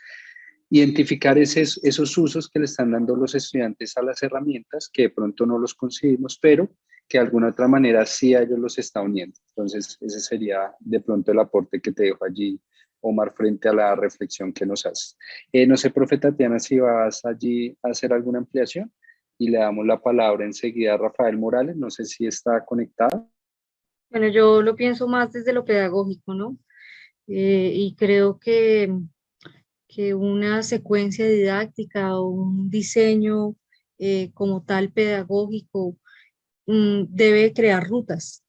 identificar esos usos que le están dando los estudiantes a las herramientas, que de pronto no los conseguimos, pero que de alguna otra manera sí a ellos los está uniendo. Entonces, ese sería de pronto el aporte que te dejo allí, Omar, frente a la reflexión que nos haces. No sé, profe Tatiana, si vas allí a hacer alguna ampliación, y le damos la palabra enseguida a Rafael Morales, no sé si está conectado. Bueno, yo lo pienso más desde lo pedagógico, ¿no? Y creo que una secuencia didáctica o un diseño como tal pedagógico debe crear rutas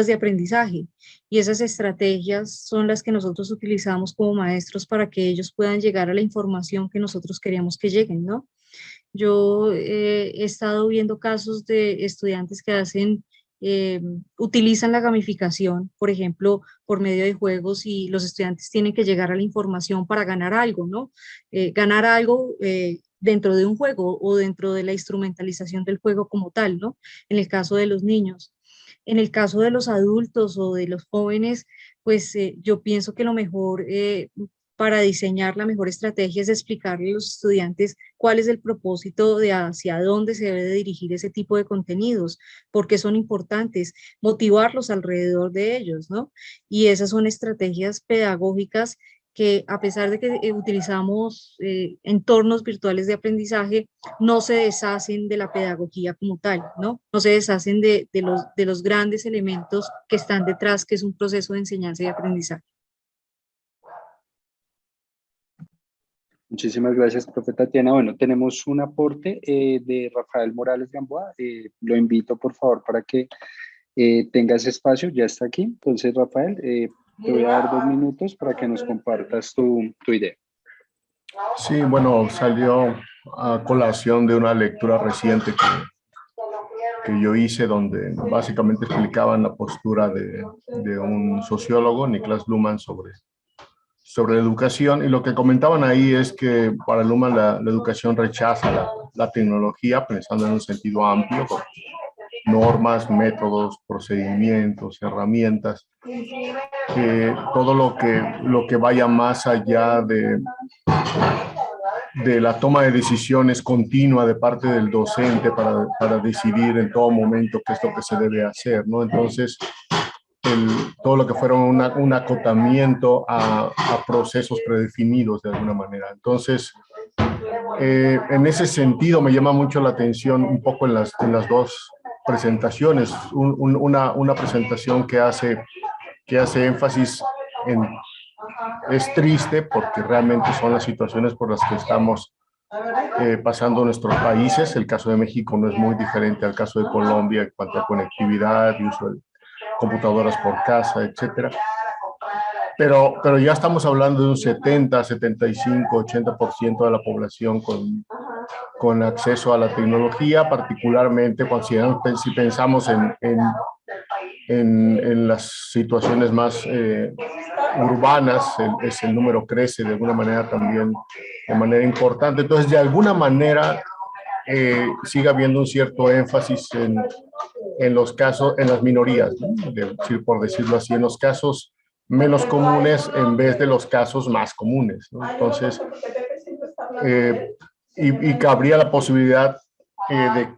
de aprendizaje. Y esas estrategias son las que nosotros utilizamos como maestros para que ellos puedan llegar a la información que nosotros queremos que lleguen, ¿no? Yo he estado viendo casos de estudiantes que utilizan la gamificación, por ejemplo, por medio de juegos, y los estudiantes tienen que llegar a la información para ganar algo, ¿no? Ganar algo dentro de un juego o dentro de la instrumentalización del juego como tal, ¿no? En el caso de los niños. En el caso de los adultos o de los jóvenes, pues yo pienso que lo mejor para diseñar la mejor estrategia es explicarle a los estudiantes cuál es el propósito de hacia dónde se debe de dirigir ese tipo de contenidos, por qué son importantes, motivarlos alrededor de ellos, ¿no? Y esas son estrategias pedagógicas que, a pesar de que utilizamos entornos virtuales de aprendizaje, no se deshacen de la pedagogía como tal, ¿no? No se deshacen de los grandes elementos que están detrás, que es un proceso de enseñanza y aprendizaje. Muchísimas gracias, profe Tatiana. Bueno, tenemos un aporte de Rafael Morales Gamboa. Lo invito, por favor, para que tengas espacio. Ya está aquí. Entonces, Rafael, te voy a dar 2 minutos para que nos compartas tu idea. Sí, bueno, salió a colación de una lectura reciente que yo hice, donde básicamente explicaban la postura de un sociólogo, Niklas Luhmann, sobre la educación, y lo que comentaban ahí es que para Luhmann la educación rechaza la tecnología, pensando en un sentido amplio, con normas, métodos, procedimientos, herramientas, que todo lo que vaya más allá de la toma de decisiones continua de parte del docente para decidir en todo momento qué es lo que se debe hacer, ¿no? Entonces, todo lo que fuera un acotamiento a procesos predefinidos de alguna manera. Entonces, en ese sentido me llama mucho la atención un poco en las dos presentaciones, una presentación que hace énfasis en es triste porque realmente son las situaciones por las que estamos pasando nuestros países. El caso de México no es muy diferente al caso de Colombia en cuanto a conectividad y uso de computadoras por casa, etcétera. Pero ya estamos hablando de un 70, 75, 80% de la población con acceso a la tecnología, particularmente si pensamos en las situaciones más urbanas, el número crece de alguna manera también de manera importante. Entonces, de alguna manera, sigue habiendo un cierto énfasis en los casos, en las minorías, ¿no? Por decirlo así, en los casos menos comunes en vez de los casos más comunes, ¿no? Entonces, y cabría la posibilidad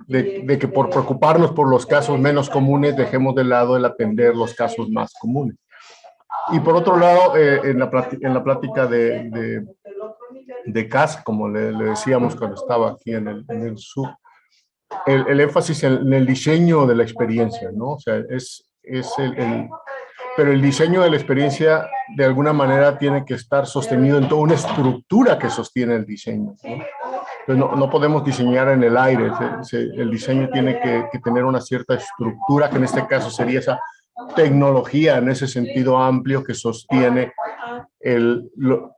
de que por preocuparnos por los casos menos comunes dejemos de lado el atender los casos más comunes. Y por otro lado, en la plática de CAS, como le decíamos cuando estaba aquí en el Zoom, el énfasis en el diseño de la experiencia, ¿no? O sea, pero el diseño de la experiencia de alguna manera tiene que estar sostenido en toda una estructura que sostiene el diseño, ¿no? Entonces no podemos diseñar en el aire, el diseño tiene que tener una cierta estructura, que en este caso sería esa tecnología en ese sentido amplio que sostiene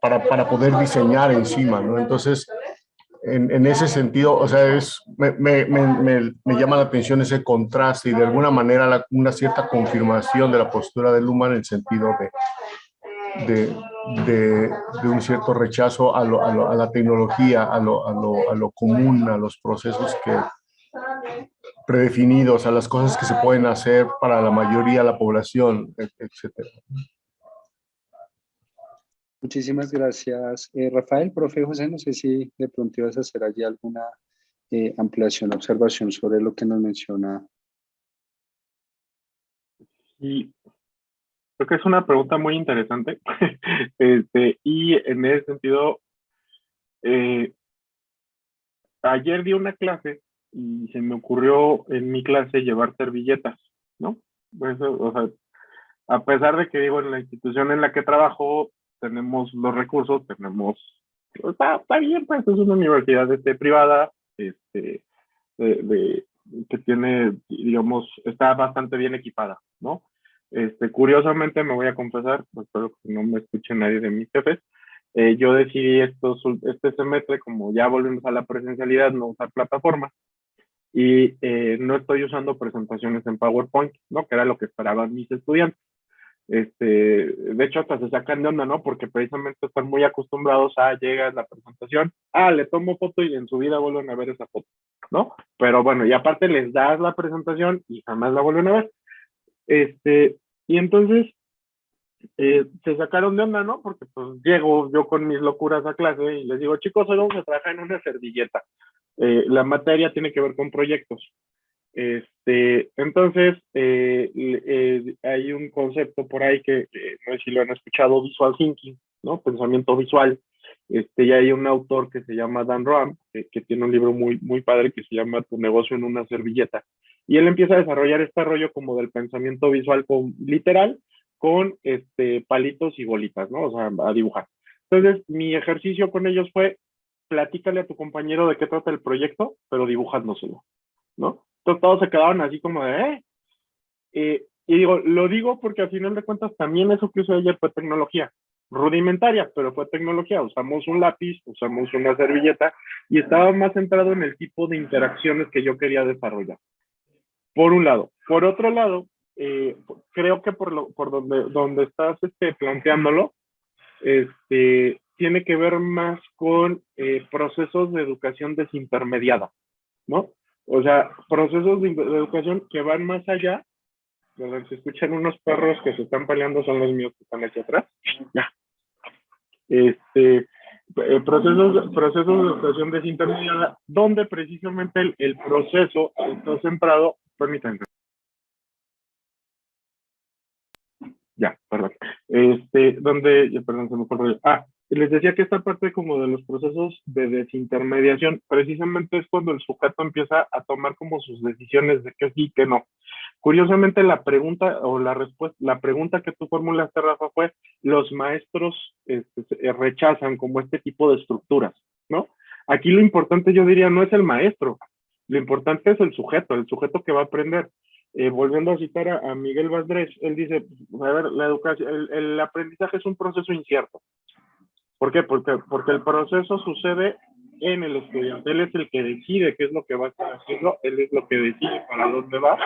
para poder diseñar encima, ¿no? Entonces, en ese sentido, o sea, me llama la atención ese contraste y de alguna manera una cierta confirmación de la postura de Luhmann en el sentido de un cierto rechazo a la tecnología, a lo común, a los procesos predefinidos, a las cosas que se pueden hacer para la mayoría de la población, etcétera. Muchísimas gracias, Rafael. Profe José, no sé si de pronto ibas a hacer allí alguna ampliación, observación sobre lo que nos menciona. Y creo que es una pregunta muy interesante. Y en ese sentido, ayer di una clase y se me ocurrió en mi clase llevar servilletas, ¿no? Pues, o sea, a pesar de que digo, en la institución en la que trabajo tenemos los recursos, está bien, pues es una universidad privada, que tiene, digamos, está bastante bien equipada, ¿no? Curiosamente me voy a confesar, espero que no me escuche nadie de mis jefes, yo decidí este semestre, como ya volvimos a la presencialidad, no usar plataformas, y no estoy usando presentaciones en PowerPoint, ¿no? Que era lo que esperaban mis estudiantes. De hecho, hasta se sacan de onda, ¿no? Porque precisamente están muy acostumbrados a llega la presentación, le tomo foto y en su vida vuelven a ver esa foto, ¿no? Pero bueno, y aparte les das la presentación y jamás la vuelven a ver. Y entonces se sacaron de onda, ¿no? Porque pues llego yo con mis locuras a clase y les digo, chicos, hoy vamos a trabajar en una servilleta. La materia tiene que ver con proyectos. Entonces, hay un concepto por ahí que no sé si lo han escuchado, visual thinking, ¿no? Pensamiento visual. Y hay un autor que se llama Dan Roam, que tiene un libro muy, muy padre que se llama Tu negocio en una servilleta. Y él empieza a desarrollar este rollo como del pensamiento visual literal con palitos y bolitas, ¿no? O sea, a dibujar. Entonces, mi ejercicio con ellos fue platícale a tu compañero de qué trata el proyecto, pero dibujándoselo, ¿no? Entonces todos se quedaron así como de, y digo, lo digo porque al final de cuentas también eso que usé ayer fue tecnología rudimentaria, pero fue tecnología. Usamos un lápiz, usamos una servilleta y estaba más centrado en el tipo de interacciones que yo quería desarrollar. Por un lado. Por otro lado, creo que por donde estás planteándolo, tiene que ver más con procesos de educación desintermediada, ¿no? O sea, procesos de educación que van más allá. Se escuchan unos perros que se están peleando, son los míos que están aquí atrás. Ya. Procesos de educación desintermediada, donde precisamente el proceso está centrado, permítanme. Ya, perdón. Perdón, se me fue el rollo. Les decía que esta parte como de los procesos de desintermediación, precisamente es cuando el sujeto empieza a tomar como sus decisiones de que sí y que no. Curiosamente, la pregunta o la respuesta, la pregunta que tú formulaste, Rafa, fue: los maestros rechazan como este tipo de estructuras, ¿no? Aquí lo importante, yo diría, no es el maestro, lo importante es el sujeto que va a aprender. Volviendo a citar a Miguel Valdés, él dice, a ver, la educación, el aprendizaje es un proceso incierto. ¿Por qué? Porque el proceso sucede en el estudiante. Él es el que decide qué es lo que va a estar haciendo, él es lo que decide para dónde va.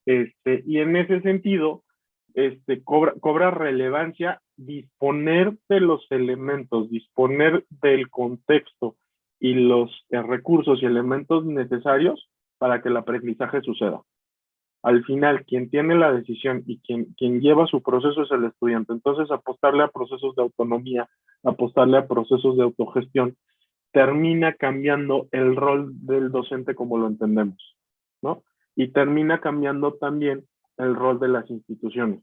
Y en ese sentido, cobra relevancia disponer de los elementos, disponer del contexto y los recursos y elementos necesarios para que el aprendizaje suceda. Al final, quien tiene la decisión y quien lleva su proceso es el estudiante. Entonces, apostarle a procesos de autonomía, apostarle a procesos de autogestión, termina cambiando el rol del docente como lo entendemos, ¿no? Y termina cambiando también el rol de las instituciones.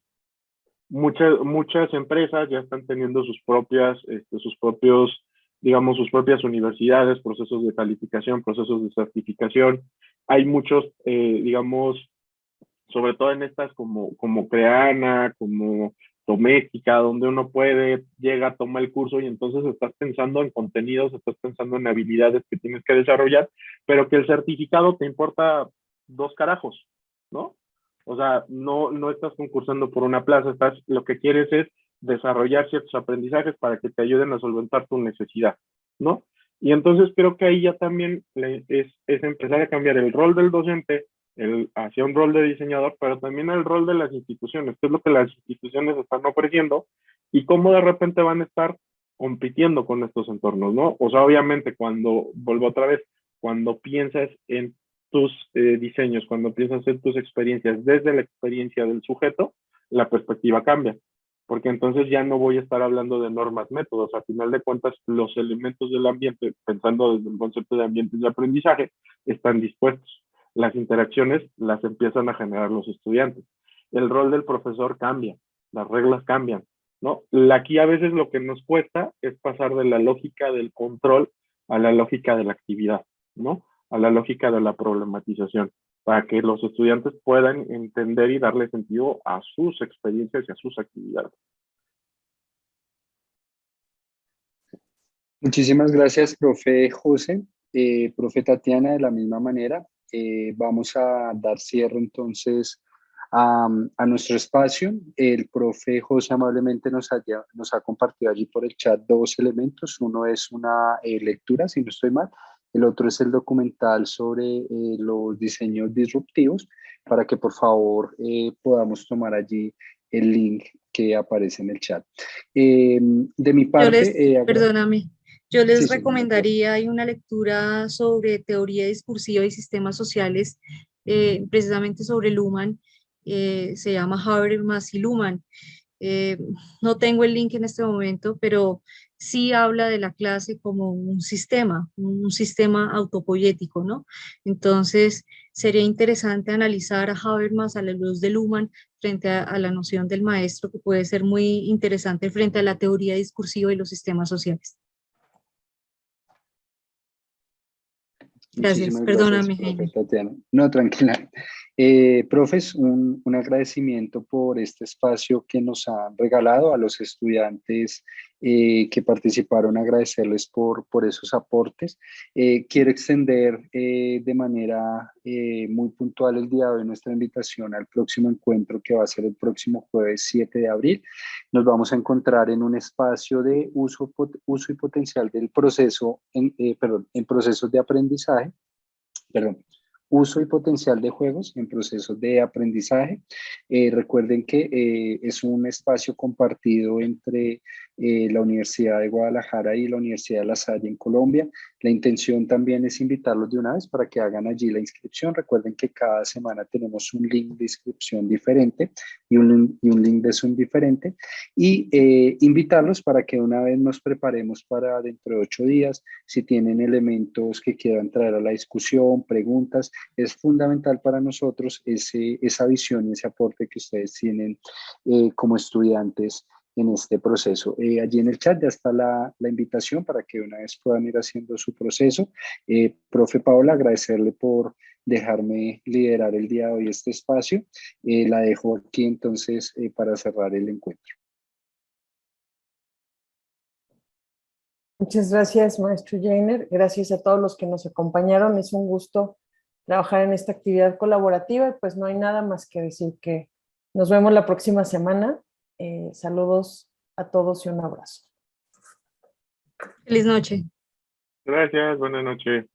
Muchas empresas ya están teniendo sus propias universidades, procesos de calificación, procesos de certificación. Hay muchos, sobre todo en estas como Creana, como Doméstica, donde uno llega, toma el curso y entonces estás pensando en contenidos, estás pensando en habilidades que tienes que desarrollar, pero que el certificado te importa 2 carajos, ¿no? O sea, no estás concursando por una plaza, lo que quieres es desarrollar ciertos aprendizajes para que te ayuden a solventar tu necesidad, ¿no? Y entonces creo que ahí ya también es empezar a cambiar el rol del docente hacia un rol de diseñador, pero también el rol de las instituciones, qué es lo que las instituciones están ofreciendo y cómo de repente van a estar compitiendo con estos entornos, ¿no? O sea, obviamente vuelvo otra vez, cuando piensas en tus diseños, cuando piensas en tus experiencias desde la experiencia del sujeto, la perspectiva cambia, porque entonces ya no voy a estar hablando de normas, métodos, a final de cuentas los elementos del ambiente, pensando desde el concepto de ambientes de aprendizaje, están dispuestos. Las interacciones las empiezan a generar los estudiantes. El rol del profesor cambia, las reglas cambian, ¿no? Aquí a veces lo que nos cuesta es pasar de la lógica del control a la lógica de la actividad, ¿no? A la lógica de la problematización, para que los estudiantes puedan entender y darle sentido a sus experiencias y a sus actividades. Muchísimas gracias, profe José. Profe Tatiana, de la misma manera, vamos a dar cierre entonces a nuestro espacio. El profe José amablemente nos ha compartido allí por el chat 2 elementos. Uno es una lectura, si no estoy mal. El otro es el documental sobre los diseños disruptivos, para que por favor podamos tomar allí el link que aparece en el chat. De mi parte... Perdóname. Yo les Sí, recomendaría, hay una lectura sobre teoría discursiva y sistemas sociales, precisamente sobre Luhmann, se llama Habermas y Luhmann. No tengo el link en este momento, pero sí habla de la clase como un sistema autopoyético, ¿no? Entonces, sería interesante analizar a Habermas a la luz de Luhmann frente a la noción del maestro, que puede ser muy interesante frente a la teoría discursiva y los sistemas sociales. Gracias, Muchísimas perdóname, gracias, profe Jaime. Tatiana. No, tranquila. Profes, un agradecimiento por este espacio que nos han regalado a los estudiantes que participaron, agradecerles por esos aportes. Quiero extender de manera muy puntual el día de hoy nuestra invitación al próximo encuentro que va a ser el próximo jueves 7 de abril. Nos vamos a encontrar en un espacio de uso y potencial del proceso, en procesos de aprendizaje, perdón, uso y potencial de juegos en procesos de aprendizaje. Recuerden que es un espacio compartido entre la Universidad de Guadalajara y la Universidad de La Salle en Colombia. La intención también es invitarlos de una vez para que hagan allí la inscripción. Recuerden que cada semana tenemos un link de inscripción diferente y un link de Zoom diferente. Y invitarlos para que una vez nos preparemos para dentro de 8 días, si tienen elementos que quieran traer a la discusión, preguntas, es fundamental para nosotros esa visión y ese aporte que ustedes tienen como estudiantes en este proceso. Allí en el chat ya está la invitación para que una vez puedan ir haciendo su proceso. Profe Paola, agradecerle por dejarme liderar el día de hoy este espacio. La dejo aquí entonces para cerrar el encuentro. Muchas gracias, maestro Jainer. Gracias a todos los que nos acompañaron. Es un gusto trabajar en esta actividad colaborativa y pues no hay nada más que decir que nos vemos la próxima semana. Saludos a todos y un abrazo. Feliz noche. Gracias, buenas noches.